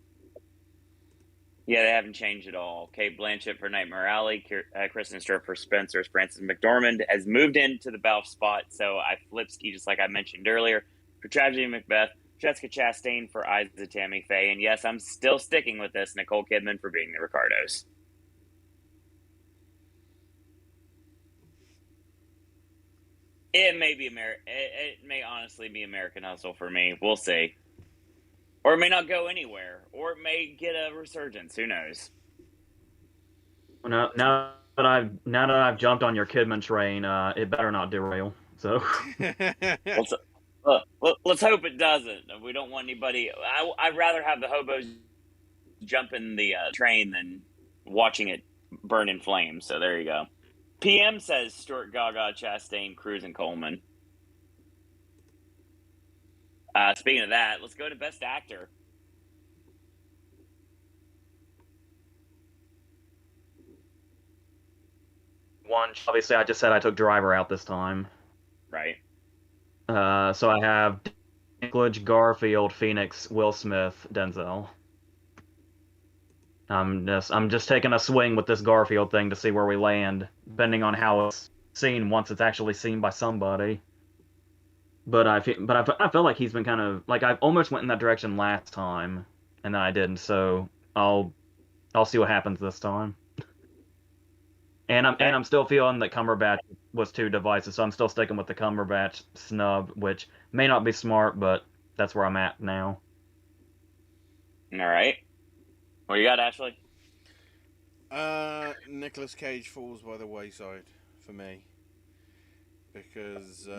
Yeah, they haven't changed at all. Kate Blanchett for Nightmare Alley, Kristen Stewart for Spencer, Frances McDormand has moved into the Balfe spot, so I flip ski just like I mentioned earlier. For Tragedy of Macbeth, Jessica Chastain for Eyes of Tammy Faye, and yes, I'm still sticking with this, Nicole Kidman for Being the Ricardos. It may be it may honestly be American Hustle for me. We'll see. Or it may not go anywhere. Or it may get a resurgence. Who knows? Now that I've jumped on your Kidman train, it better not derail. So let's hope it doesn't. We don't want anybody. I'd rather have the hobos jump in the train than watching it burn in flames. So there you go. PM says Stewart, Gaga, Chastain, Cruz, and Coleman. Speaking of that, let's go to Best Actor. One, obviously, I just said I took Driver out this time. Right. So I have Dinklage, Garfield, Phoenix, Will Smith, Denzel. I'm just taking a swing with this Garfield thing to see where we land, depending on how it's seen once it's actually seen by somebody. But I feel like he's been kind of like I almost went in that direction last time, and then I didn't. So I'll see what happens this time. And I'm still feeling that Cumberbatch was too divisive, so I'm still sticking with the Cumberbatch snub, which may not be smart, but that's where I'm at now. All right. What you got, Ashley? Nicolas Cage falls by the wayside for me because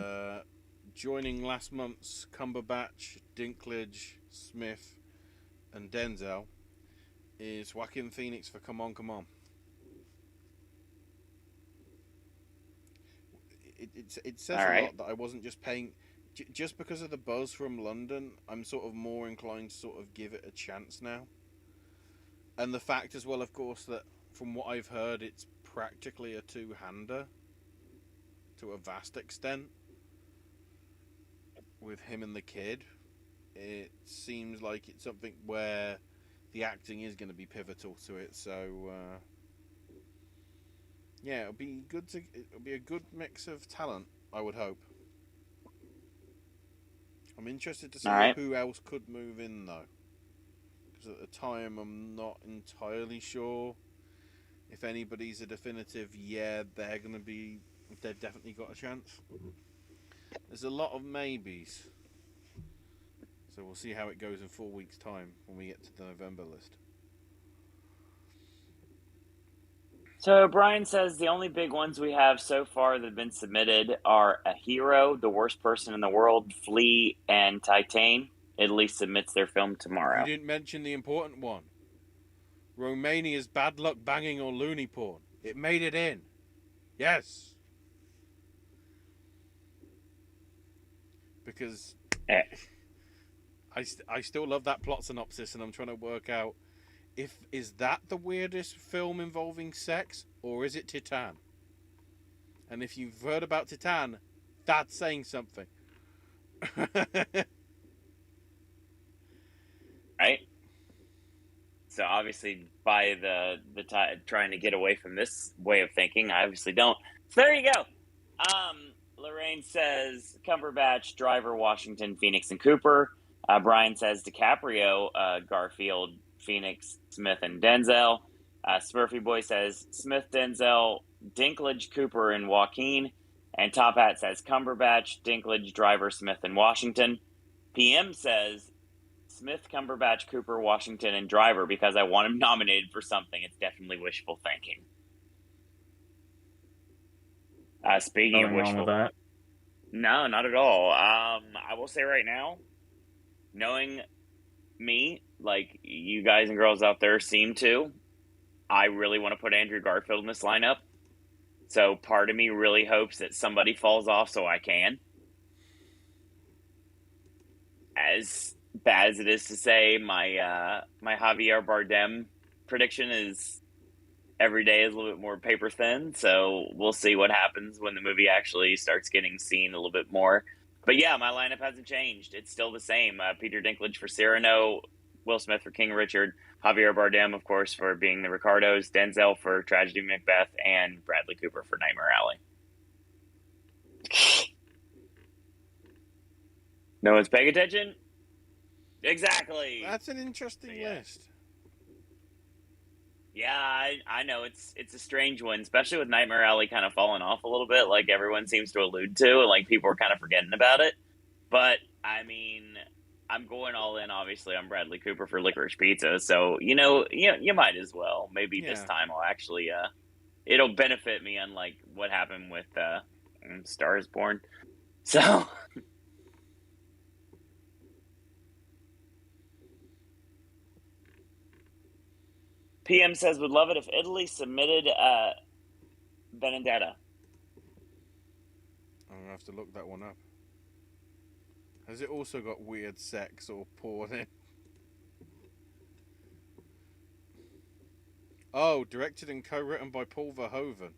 joining last month's Cumberbatch, Dinklage, Smith, and Denzel is Joaquin Phoenix for Come On, Come On. It says a lot that I wasn't just paying just because of the buzz from London. I'm sort of more inclined to sort of give it a chance now, and the fact as well, of course, that from what I've heard, it's practically a two-hander to a vast extent with him and the kid. It seems like it's something where the acting is going to be pivotal to it. So yeah, it'll be a good mix of talent, I would hope. I'm interested to see who else could move in though, because at the time I'm not entirely sure if anybody's a definitive. Yeah, they're definitely got a chance. There's a lot of maybes, so we'll see how it goes in 4 weeks' time when we get to the November list. So Brian says the only big ones we have so far that have been submitted are A Hero, The Worst Person in the World, Flea, and Titane. Italy submits their film tomorrow. You didn't mention the important one. Romania's Bad Luck Banging or Looney Porn. It made it in. Yes. Because I still love that plot synopsis, and I'm trying to work out is that the weirdest film involving sex, or is it Titan? And if you've heard about Titan, that's saying something. Right? So obviously, by the trying to get away from this way of thinking, I obviously don't. So there you go. Lorraine says Cumberbatch, Driver, Washington, Phoenix, and Cooper. Brian says DiCaprio, Garfield, Phoenix, Smith, and Denzel. Smurfy Boy says Smith, Denzel, Dinklage, Cooper, and Joaquin. And Top Hat says Cumberbatch, Dinklage, Driver, Smith, and Washington. PM says Smith, Cumberbatch, Cooper, Washington, and Driver because I want him nominated for something. It's definitely wishful thinking. Speaking Nothing of wrong wishful, with that. no, not at all. I will say right now, knowing me, like you guys and girls out there seem to, I really want to put Andrew Garfield in this lineup. So part of me really hopes that somebody falls off so I can. As bad as it is to say, my Javier Bardem prediction is every day is a little bit more paper thin. So we'll see what happens when the movie actually starts getting seen a little bit more. But yeah, my lineup hasn't changed. It's still the same. Peter Dinklage for Cyrano, Will Smith for King Richard, Javier Bardem, of course, for being the Ricardos, Denzel for Tragedy Macbeth, and Bradley Cooper for Nightmare Alley. No one's paying attention? Exactly. That's an interesting list. Yeah, I know it's a strange one, especially with Nightmare Alley kind of falling off a little bit, like everyone seems to allude to, and like people are kind of forgetting about it. But I mean, I'm going all in. Obviously, I'm Bradley Cooper for Licorice Pizza, so you might as well. Maybe this time I'll actually it'll benefit me, unlike what happened with Star is Born. So. PM says, would love it if Italy submitted Benedetta. I'm going to have to look that one up. Has it also got weird sex or porn in? Oh, directed and co-written by Paul Verhoeven.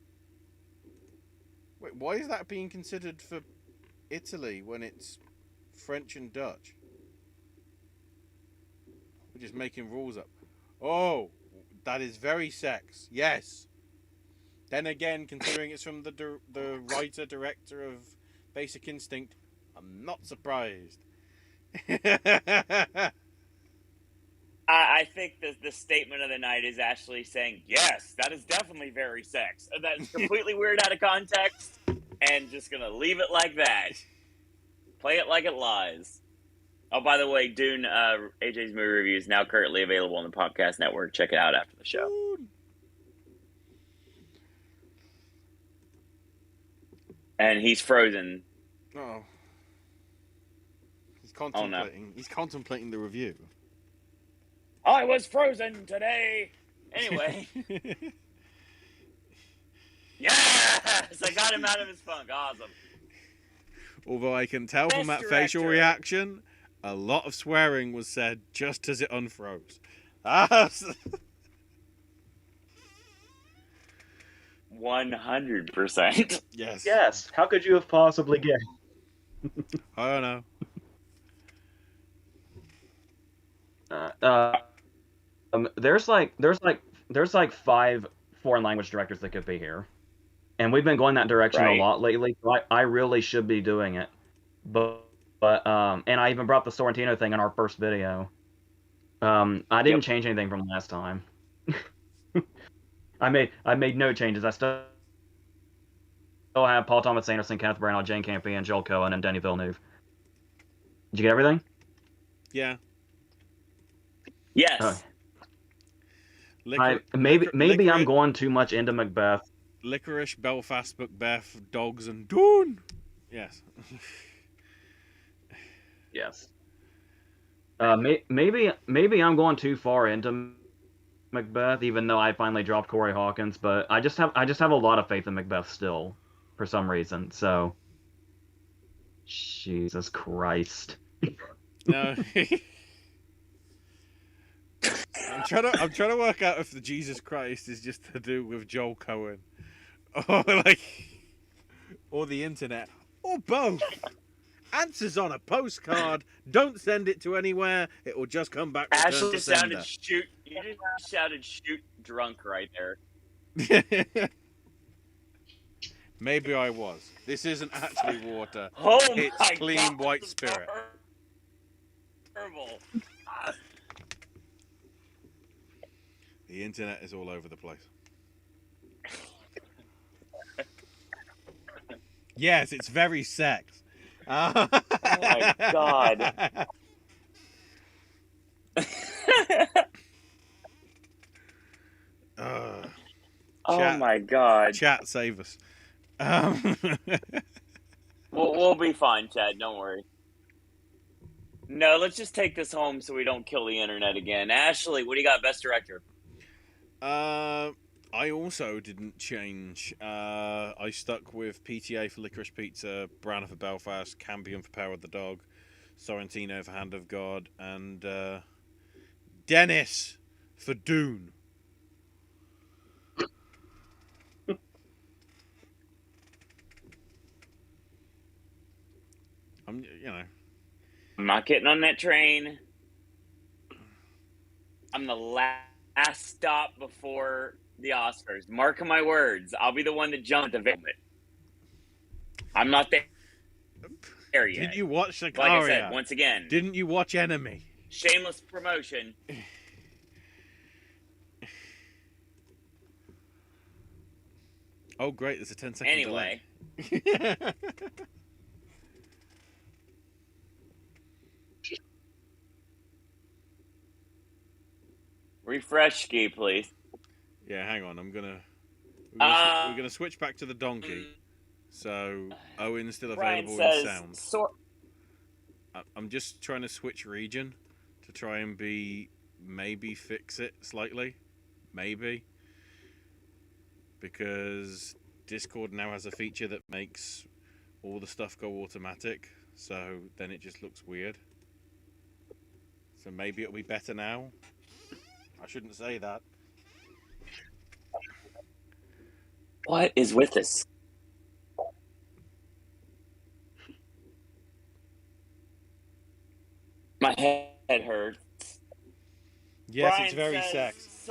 Wait, why is that being considered for Italy when it's French and Dutch? We're just making rules up. Oh, that is very sex. Yes. Then again, considering it's from the writer-director of Basic Instinct, I'm not surprised. I think the statement of the night is actually saying, yes, that is definitely very sex. That's completely weird out of context, and just going to leave it like that. Play it like it lies. Oh, by the way, Dune, AJ's movie review is now currently available on the Popcast network. Check it out after the show. And he's frozen. Oh. He's contemplating. Oh, no. He's contemplating the review. I was frozen today. Anyway. Yes! I got him out of his funk. Awesome. Although I can tell from that facial reaction, a lot of swearing was said just as it unfroze. 100%. Yes. Yes. How could you have possibly guessed? I don't know. There's like 5 foreign language directors that could be here, and we've been going that direction a lot lately. So I really should be doing it, but and I even brought the Sorrentino thing in our first video. I didn't change anything from last time. I made no changes. I still have Paul Thomas Anderson, Kenneth Branagh, Jane Campion, Joel Cohen, and Denis Villeneuve. Did you get everything? Yeah. Yes. Maybe I'm going too much into Macbeth. Licorice, Belfast, Macbeth, Dogs, and Dune. Yes. Yes. Maybe I'm going too far into Macbeth, even though I finally dropped Corey Hawkins. But I just have a lot of faith in Macbeth still, for some reason. So, Jesus Christ. No. I'm trying to work out if the Jesus Christ is just to do with Joel Cohen, or the internet, or both. Answers on a postcard. Don't send it to anywhere. It will just come back. Ashley just sounded shoot. You just shouted shoot drunk right there. Maybe I was. This isn't actually water. Oh it's clean white spirit. Terrible. The internet is all over the place. Yes, it's very sex. Oh my God. Oh my God. Chat, save us. We'll be fine, Chad. Don't worry. No, let's just take this home so we don't kill the internet again. Ashley, what do you got? Best director. I also didn't change. I stuck with PTA for Licorice Pizza, Branagh for Belfast, Campion for Power of the Dog, Sorrentino for Hand of God, and Dennis for Dune. I'm not getting on that train. I'm the last stop before the Oscars. Mark my words. I'll be the one that jumped at the moment. I'm not there yet. Didn't you watch Sicario? Like I said, once again. Didn't you watch Enemy? Shameless promotion. Oh, great. There's a 10-second anyway. delay. Refresh ski, please. Yeah, hang on. We're gonna switch back to the donkey. So Owen's still available in sound. I'm just trying to switch region to try and maybe fix it slightly, maybe, because Discord now has a feature that makes all the stuff go automatic. So then it just looks weird. So maybe it'll be better now. I shouldn't say that. What is with this? My head hurts. Yes, Brian it's very sex.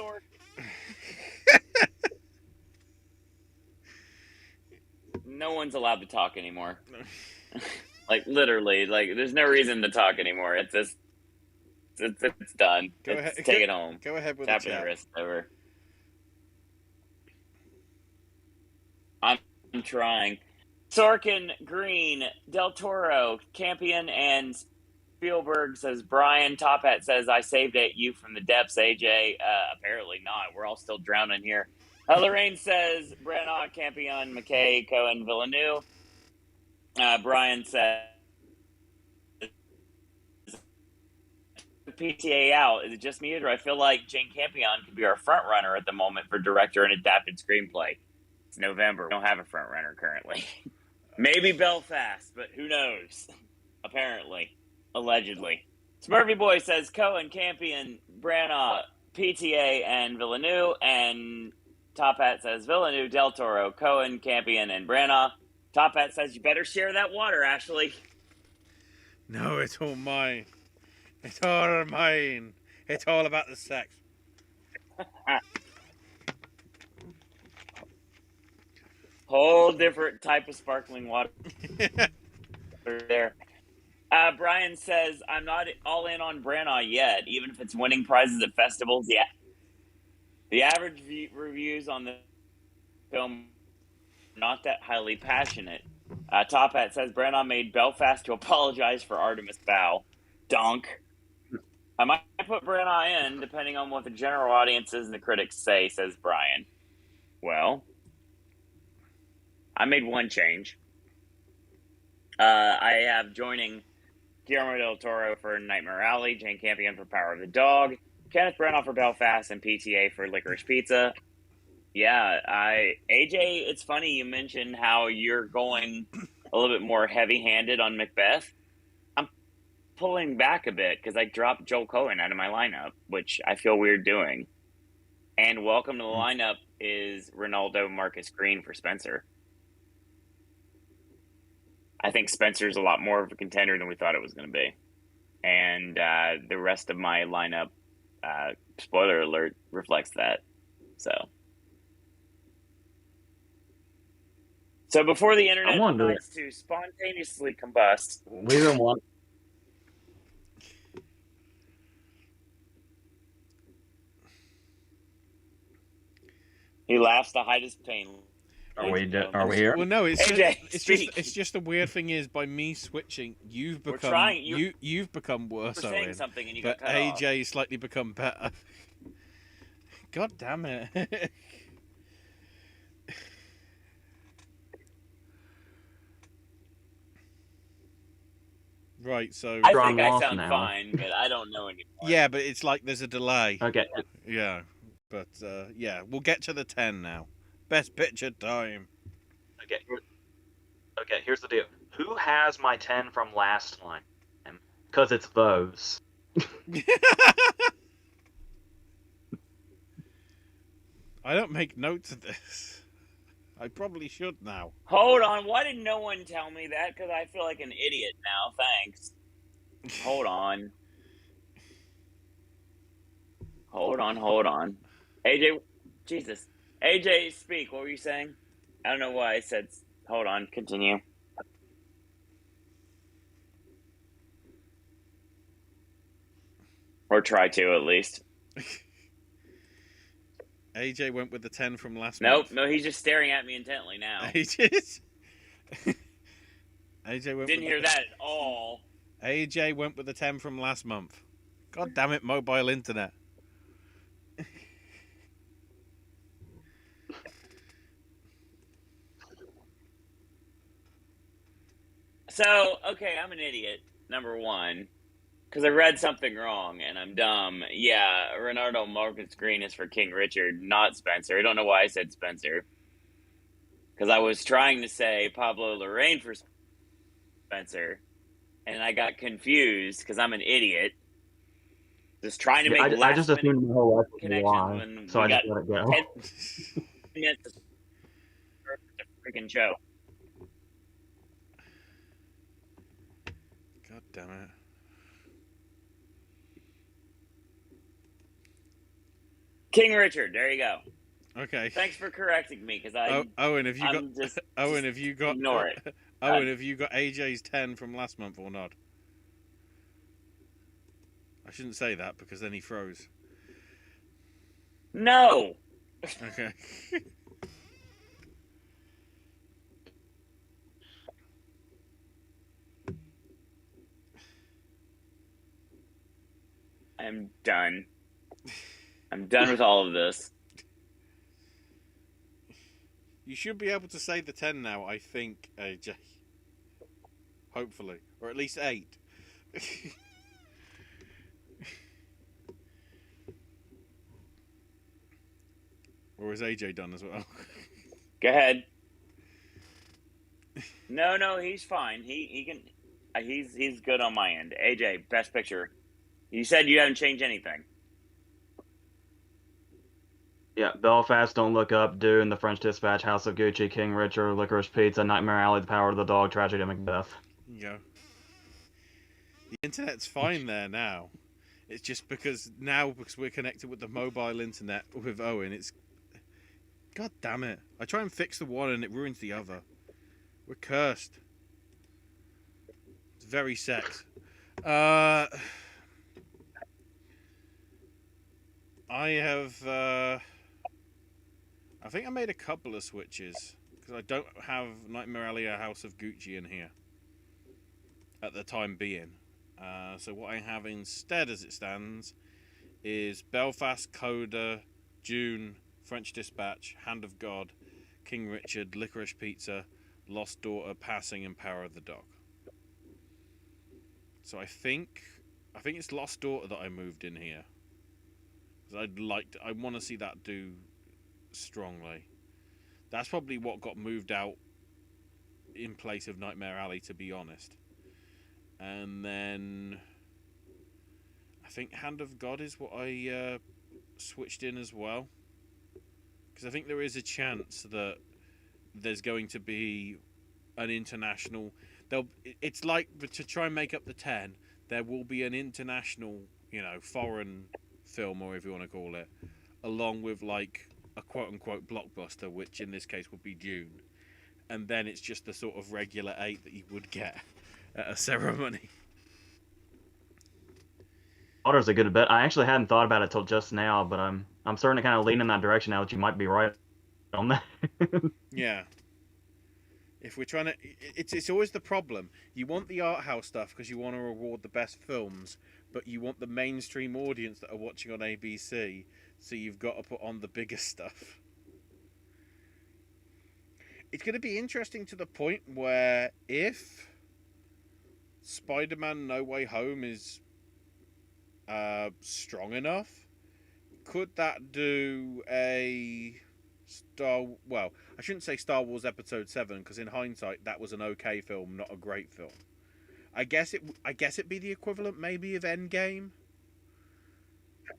No one's allowed to talk anymore. Like literally, like there's no reason to talk anymore. It's just, it's done. Take it home. Go ahead with Tap the chat. the wrist over. I'm trying. Sorkin, Green, Del Toro, Campion, and Spielberg says Brian. Top Hat says I saved you from the depths. AJ, apparently not. We're all still drowning here. Lorraine says Branagh, Campion, McKay, Cohen, Villeneuve. Brian says PTA out. Is it just me, or do I feel like Jane Campion could be our front runner at the moment for director and adapted screenplay? It's November. We don't have a front runner currently. Maybe Belfast, but who knows? Apparently. Allegedly. Smurfy Boy says Cohen, Campion, Branagh, PTA, and Villeneuve. And Top Hat says Villeneuve, Del Toro, Cohen, Campion, and Branagh. Top Hat says you better share that water, Ashley. No, it's all mine. It's all mine. It's all about the sex. Whole different type of sparkling water there. Brian says, I'm not all in on Branagh yet, even if it's winning prizes at festivals. Yeah. The average reviews on the film are not that highly passionate. Top Hat says Branagh made Belfast to apologize for Artemis Fowl. Donk. I might put Branagh in, depending on what the general audiences and the critics say, says Brian. Well, I made one change. I have joining Guillermo del Toro for Nightmare Alley, Jane Campion for Power of the Dog, Kenneth Branagh for Belfast, and PTA for Licorice Pizza. Yeah, AJ, it's funny you mentioned how you're going a little bit more heavy-handed on Macbeth. I'm pulling back a bit because I dropped Joel Cohen out of my lineup, which I feel weird doing. And welcome to the lineup is Ronaldo Marcus Green for Spencer. I think Spencer's a lot more of a contender than we thought it was going to be. And the rest of my lineup, spoiler alert, reflects that. So before the internet decides to spontaneously combust. We don't want. He laughs to hide his pain. Are we gentlemen. here? Well, no, AJ, it's speak. just the weird thing is by me switching, you've We're become trying- you've become worse, We're saying Owen, something and you but got cut off. AJ slightly become better. God damn it! Right, so I Strong think I loss sound now. fine, but I don't know anymore. yeah, but it's like there's a delay. Okay. Yeah, but yeah, we'll get to the 10 now. Best picture time. Okay. Here's the deal. Who has my 10 from last time? Because it's those. I don't make notes of this. I probably should now. Hold on. Why did no one tell me that? Because I feel like an idiot now. Thanks. Hold on. Hold on. AJ, Jesus. AJ, speak. What were you saying? I don't know why I said. Hold on. Continue. Or try to, at least. AJ went with the 10 from last Nope. month. No, he's just staring at me intently now. AJ went Didn't hear that at all. AJ went with the 10 from last month. God damn it, mobile internet. So, okay, I'm an idiot, number one. Because I read something wrong and I'm dumb. Yeah, Renardo Marcus Green is for King Richard, not Spencer. I don't know why I said Spencer. Because I was trying to say Pablo Larraín for Spencer. And I got confused because I'm an idiot. Just trying to make I just assumed my whole life was a connections lie, when so we I just got let it go. 10 minutes to start the freaking show. God damn it. King Richard, there you go. Okay. Thanks for correcting me, because I Owen, have you got I'm just Owen, have you got ignore it. Owen, have you got AJ's 10 from last month or not? I shouldn't say that because then he froze. No. Okay. I'm done. I'm done with all of this. You should be able to say the 10 now, I think, AJ. Hopefully. Or at least 8. Or is AJ done as well? Go ahead. No, he's fine. He can. He's good on my end. AJ, best picture. You said you haven't changed anything. Yeah, Belfast, Don't Look Up, Dune, The French Dispatch, House of Gucci, King Richard, Licorice Pizza, Nightmare Alley, The Power of the Dog, Tragedy of Macbeth. There you go. The internet's fine there now. It's just because we're connected with the mobile internet with Owen, it's... God damn it. I try and fix the one and it ruins the other. We're cursed. It's very sex. I have... I think I made a couple of switches. Because I don't have Nightmare Alley or House of Gucci in here. At the time being. So what I have instead as it stands is Belfast, Coda, Dune, French Dispatch, Hand of God, King Richard, Licorice Pizza, Lost Daughter, Passing, and Power of the Dog. So I think it's Lost Daughter that I moved in here. Because I want to see that do strongly. That's probably what got moved out in place of Nightmare Alley, to be honest. And then I think Hand of God is what I switched in as well. Because I think there is a chance that there's going to be an international... It's like, to try and make up the 10, there will be an international, foreign film, or whatever you want to call it, along with like a quote-unquote blockbuster, which in this case would be Dune. And then it's just the sort of regular 8 that you would get at a ceremony. Otter's a good bet. I actually hadn't thought about it till just now, but I'm starting to kind of lean in that direction now that you might be right on that. Yeah. If we're trying to, it's always the problem. You want the art house stuff because you want to reward the best films, but you want the mainstream audience that are watching on ABC, so you've got to put on the biggest stuff. It's going to be interesting to the point where if Spider-Man No Way Home is strong enough, could that do a well, I shouldn't say Star Wars Episode 7 because in hindsight that was an okay film, not a great film. I guess it'd be the equivalent maybe of Endgame,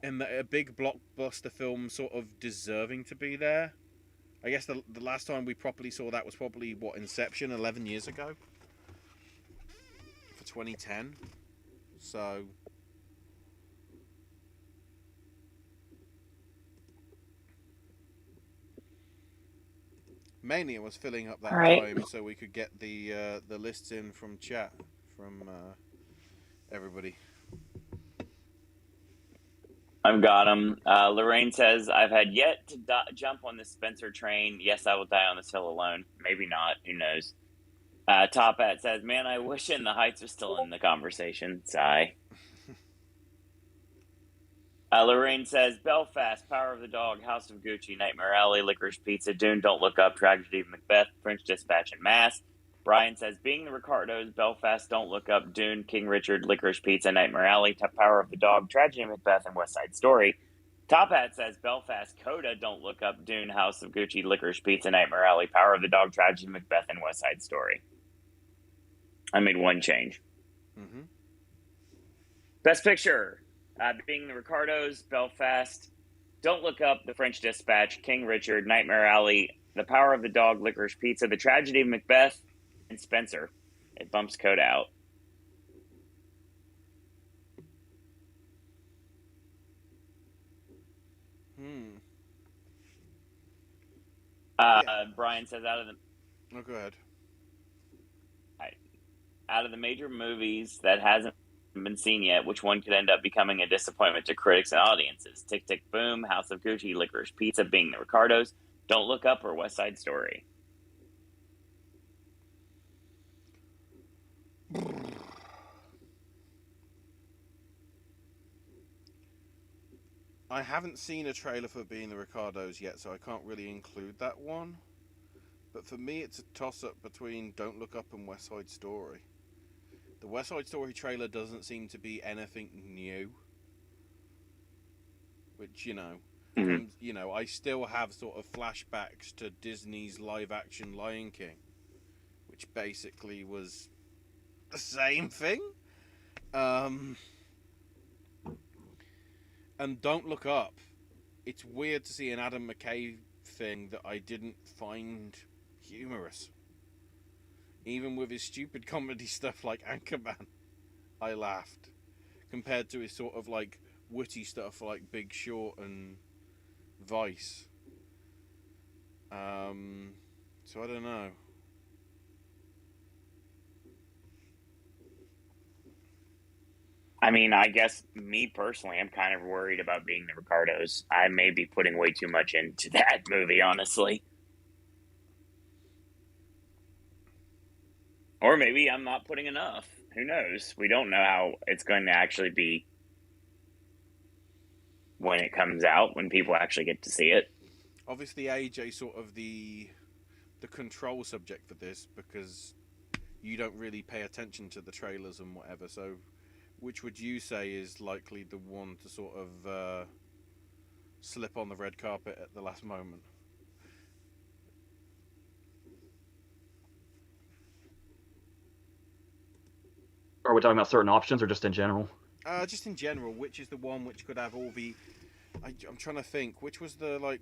and that a big blockbuster film sort of deserving to be there. I guess the last time we properly saw that was probably Inception 11 years ago for 2010. So mainly it was filling up that time so we could get the lists in from chat from everybody. I've got them. Lorraine says, I've had yet to jump on the Spencer train. Yes, I will die on this hill alone. Maybe not. Who knows? Top Hat says, man, I wish In the Heights was still in the conversation. Sigh. Lorraine says, Belfast, Power of the Dog, House of Gucci, Nightmare Alley, Licorice Pizza, Dune, Don't Look Up, Tragedy of Macbeth, French Dispatch, and Mass. Brian says, Being the Ricardos, Belfast, Don't Look Up, Dune, King Richard, Licorice Pizza, Nightmare Alley, Power of the Dog, Tragedy of Macbeth, and West Side Story. Top Hat says, Belfast, Coda, Don't Look Up, Dune, House of Gucci, Licorice Pizza, Nightmare Alley, Power of the Dog, Tragedy of Macbeth, and West Side Story. I made one change. Mm-hmm. Best Picture. Being the Ricardos, Belfast, Don't Look Up, The French Dispatch, King Richard, Nightmare Alley, The Power of the Dog, Licorice Pizza, The Tragedy of Macbeth, and Spencer. It bumps Code out. Brian says out of the... Oh, go ahead. Out of the major movies that hasn't been seen yet, which one could end up becoming a disappointment to critics and audiences? Tick, Tick, Boom, House of Gucci, Licorice Pizza, Being the Ricardos, Don't Look Up, or West Side Story? I haven't seen a trailer for Being the Ricardos yet, so I can't really include that one. But for me, it's a toss-up between Don't Look Up and West Side Story. The West Side Story trailer doesn't seem to be anything new. Which, I still have sort of flashbacks to Disney's live-action Lion King, which basically was the same thing. And Don't Look Up. It's weird to see an Adam McKay thing that I didn't find humorous. Even with his stupid comedy stuff like Anchorman, I laughed. Compared to his sort of like witty stuff like Big Short and Vice. So I don't know. I mean, I guess me personally, I'm kind of worried about Being the Ricardos. I may be putting way too much into that movie, honestly. Or maybe I'm not putting enough. Who knows? We don't know how it's going to actually be when it comes out, when people actually get to see it. Obviously, AJ sort of the control subject for this because you don't really pay attention to the trailers and whatever. So, which would you say is likely the one to sort of slip on the red carpet at the last moment? Are we talking about certain options or just in general? Just in general, which is the one which could have all the... I'm trying to think. Which was one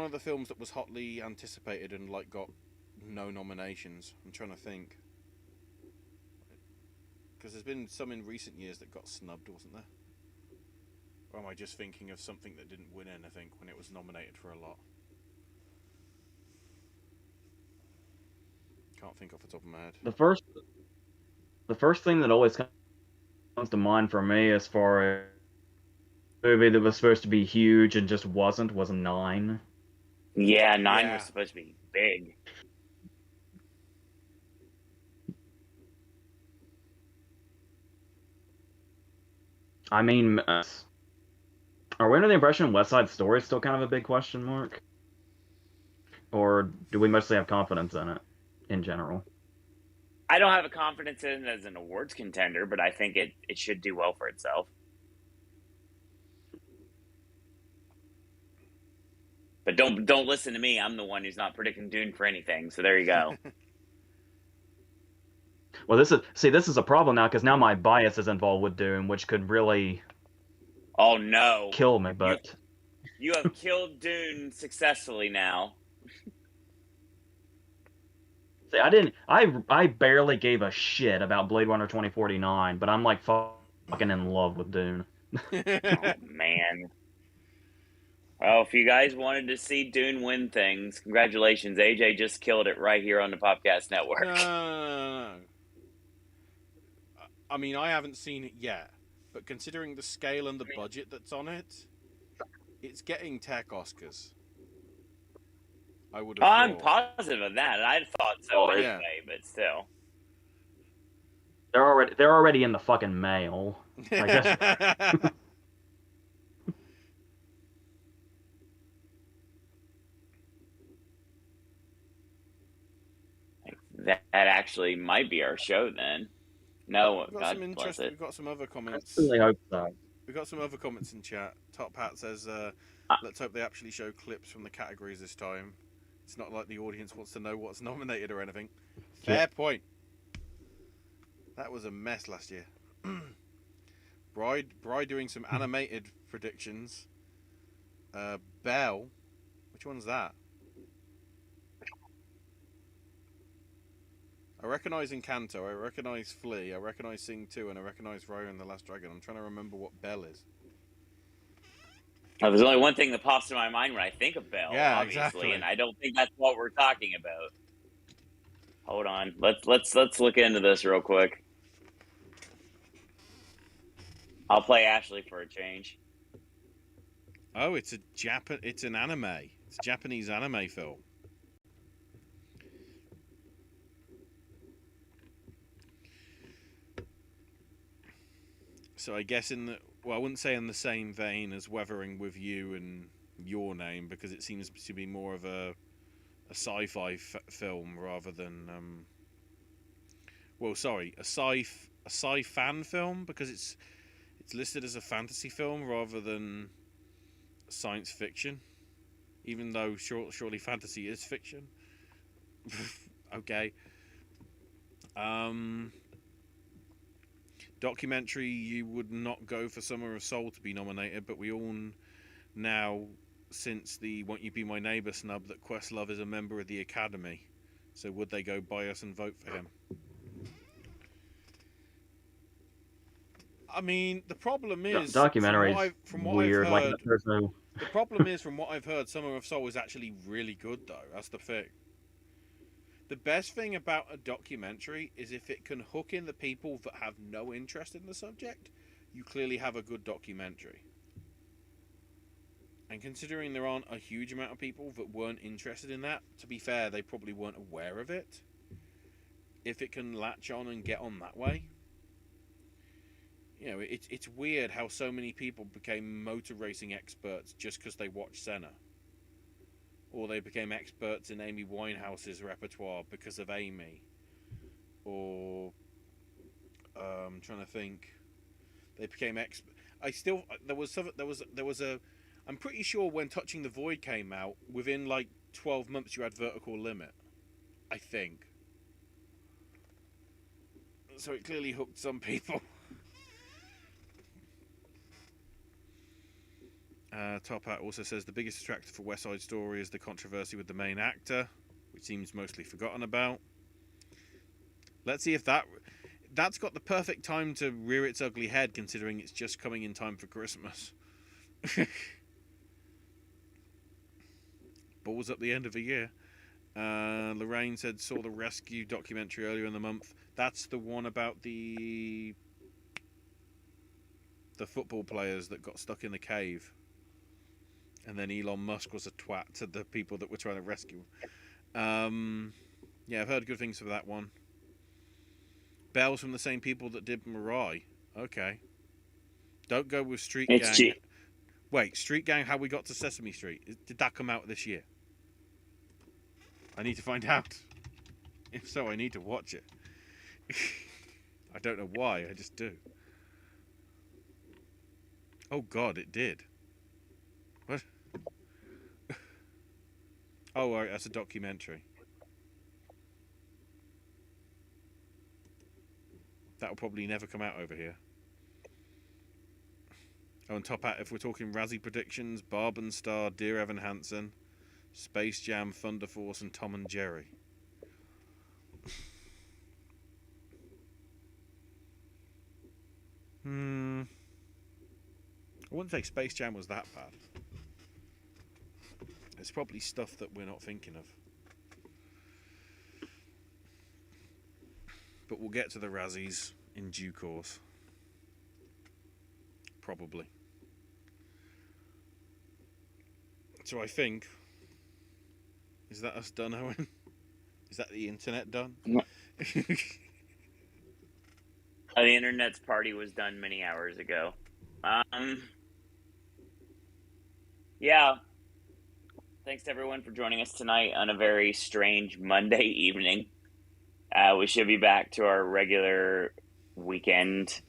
of the films that was hotly anticipated and got no nominations? I'm trying to think. Because there's been some in recent years that got snubbed, wasn't there? Or am I just thinking of something that didn't win anything when it was nominated for a lot? Can't think off the top of my head. The first thing that always comes to mind for me as far as a movie that was supposed to be huge and just wasn't was 9. Yeah, 9 Yeah. was supposed to be big. I mean, are we under the impression West Side Story is still kind of a big question mark? Or do we mostly have confidence in it in general? I don't have a confidence in it as an awards contender, but I think it should do well for itself. But don't listen to me. I'm the one who's not predicting Dune for anything. So there you go. Well, this is a problem now because now my bias is involved with Doom, which could really Oh no, kill me. you But you have killed Dune successfully now. see, I barely gave a shit about Blade Runner 2049, but I'm like fucking in love with Dune. Oh man. Well, if you guys wanted to see Dune win things, congratulations. AJ just killed it right here on the Popcast Network. No. I mean, I haven't seen it yet, but considering the scale and the budget that's on it, it's getting tech Oscars. I would have I'm thought. positive of that. I thought so Oh, anyway, yeah. but still. They're already in the fucking mail. I guess. That actually might be our show then. No, We've got God some bless interest. it. We've got some other comments. I really hope so. We've got some other comments in chat. Top Hat says, "Let's hope they actually show clips from the categories this time. It's not like the audience wants to know what's nominated or anything." Fair point. That was a mess last year. Bride doing some animated predictions. Belle, which one's that? I recognise Encanto, I recognise Flea, I recognise Sing 2, and I recognise Raya and the Last Dragon. I'm trying to remember what Belle is. There's only one thing that pops to my mind when I think of Belle, Yeah, obviously, exactly. and I don't think that's what we're talking about. Hold on, let's look into this real quick. I'll play Ashley for a change. Oh, it's an anime. It's a Japanese anime film. So I guess I wouldn't say in the same vein as Weathering with You and Your Name, because it seems to be more of a sci-fi film rather than a sci-fan film, because it's listed as a fantasy film rather than science fiction, even though surely fantasy is fiction. Okay. Documentary, you would not go for Summer of Soul to be nominated, but we all now, since the Won't You Be My Neighbour snub, that Questlove is a member of the Academy. So would they go buy us and vote for him? I mean, the problem is, Documentary is weird. I've Like heard, there's no. the problem is, from what I've heard, Summer of Soul is actually really good, though. That's the thing. The best thing about a documentary is if it can hook in the people that have no interest in the subject, you clearly have a good documentary. And considering there aren't a huge amount of people that weren't interested in that, to be fair, they probably weren't aware of it. If it can latch on and get on that way, you know, it's weird how so many people became motor racing experts just because they watched Senna. Or they became experts in Amy Winehouse's repertoire because of Amy. Or I'm trying to think. They became there was a. I'm pretty sure when Touching the Void came out, within like 12 months you had Vertical Limit. I think. So it clearly hooked some people. Top Hat also says the biggest attractor for West Side Story is the controversy with the main actor, which seems mostly forgotten about. Let's see if that's got the perfect time to rear its ugly head, considering it's just coming in time for Christmas. Balls up the end of the year. Lorraine said saw the rescue documentary earlier in the month. That's the one about the football players that got stuck in the cave. And then Elon Musk was a twat to the people that were trying to rescue him. Yeah, I've heard good things for that one. Bells from the same people that did Mirai. Okay. Don't go with Street It's Gang. cheap. Wait, Street Gang, How We Got to Sesame Street. Did that come out this year? I need to find out. If so, I need to watch it. I don't know why, I just do. Oh god, it did. What? Oh, right, that's a documentary. That'll probably never come out over here. Oh, and top hat, if we're talking Razzie predictions, Barb and Star, Dear Evan Hansen, Space Jam, Thunder Force, and Tom and Jerry. I wouldn't say Space Jam was that bad. It's probably stuff that we're not thinking of. But we'll get to the Razzies in due course. Probably. So I think... Is that us done, Owen? Is that the internet done? No. The internet's party was done many hours ago. Yeah. Thanks to everyone for joining us tonight on a very strange Monday evening. We should be back to our regular weekend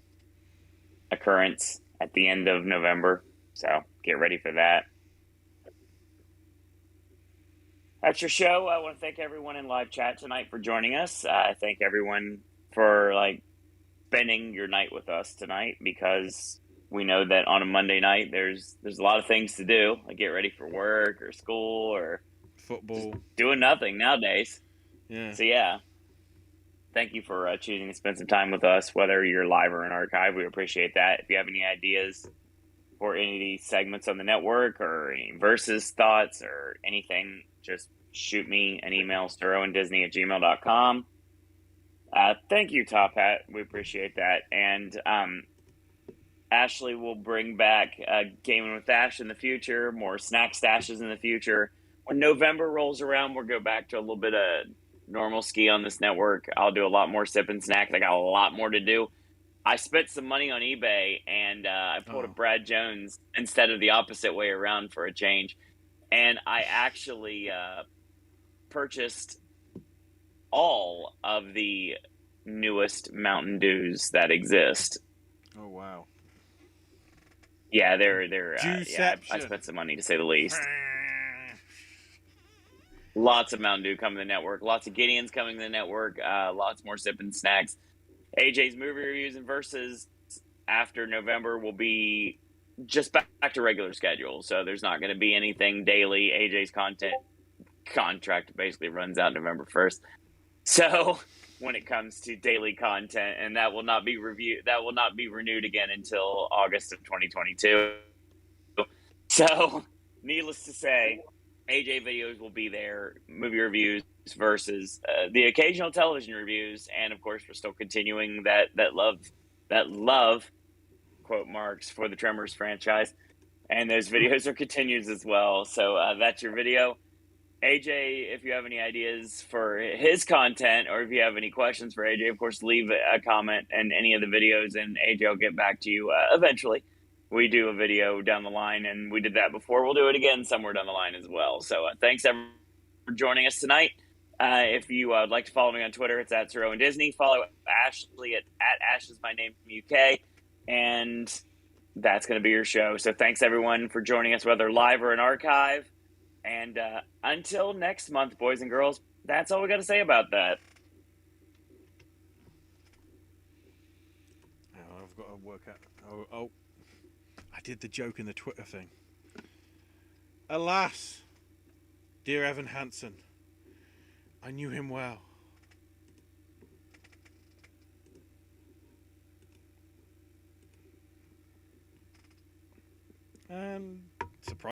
occurrence at the end of November. So get ready for that. That's your show. I want to thank everyone in live chat tonight for joining us. I thank everyone for spending your night with us tonight, because we know that on a Monday night there's a lot of things to do, like get ready for work or school or football, doing nothing nowadays. Yeah. So yeah, thank you for choosing to spend some time with us, whether you're live or in archive. We appreciate that. If you have any ideas for any of these segments on the network or any versus thoughts or anything, just shoot me an email, sirowendisney@gmail.com. Thank you, Top Hat. We appreciate that. And Ashley will bring back Gaming with Ash in the future, more snack stashes in the future. When November rolls around, we'll go back to a little bit of normal ski on this network. I'll do a lot more sip and snacks. I got a lot more to do. I spent some money on eBay, and I pulled a Brad Jones instead of the opposite way around for a change. And I actually purchased all of the newest Mountain Dews that exist. Oh, wow. Yeah, they're yeah, I spent some money, to say the least. Lots of Mountain Dew coming to the network. Lots of Gideon's coming to the network. Lots more sipping snacks. AJ's movie reviews and versus after November will be just back to regular schedule. So there's not going to be anything daily. AJ's content contract basically runs out November 1st. So when it comes to daily content, and that will not be renewed again until August of 2022. So needless to say, AJ videos will be there, movie reviews versus the occasional television reviews, and of course we're still continuing that love quote marks for the Tremors franchise, and those videos are continues as well. So that's your video. AJ, if you have any ideas for his content, or if you have any questions for AJ, of course leave a comment in any of the videos, and AJ will get back to you eventually. We do a video down the line, and we did that before. We'll do it again somewhere down the line as well. So thanks everyone for joining us tonight. If you would like to follow me on Twitter, it's @SirOwenDisney. Follow Ashley at Ash is my name from UK. And that's going to be your show. So thanks everyone for joining us, whether live or in archive. And until next month, boys and girls, that's all we got to say about that. Oh, I've got to work out. Oh. I did the joke in the Twitter thing. Alas, dear Evan Hansen, I knew him well. And surprise.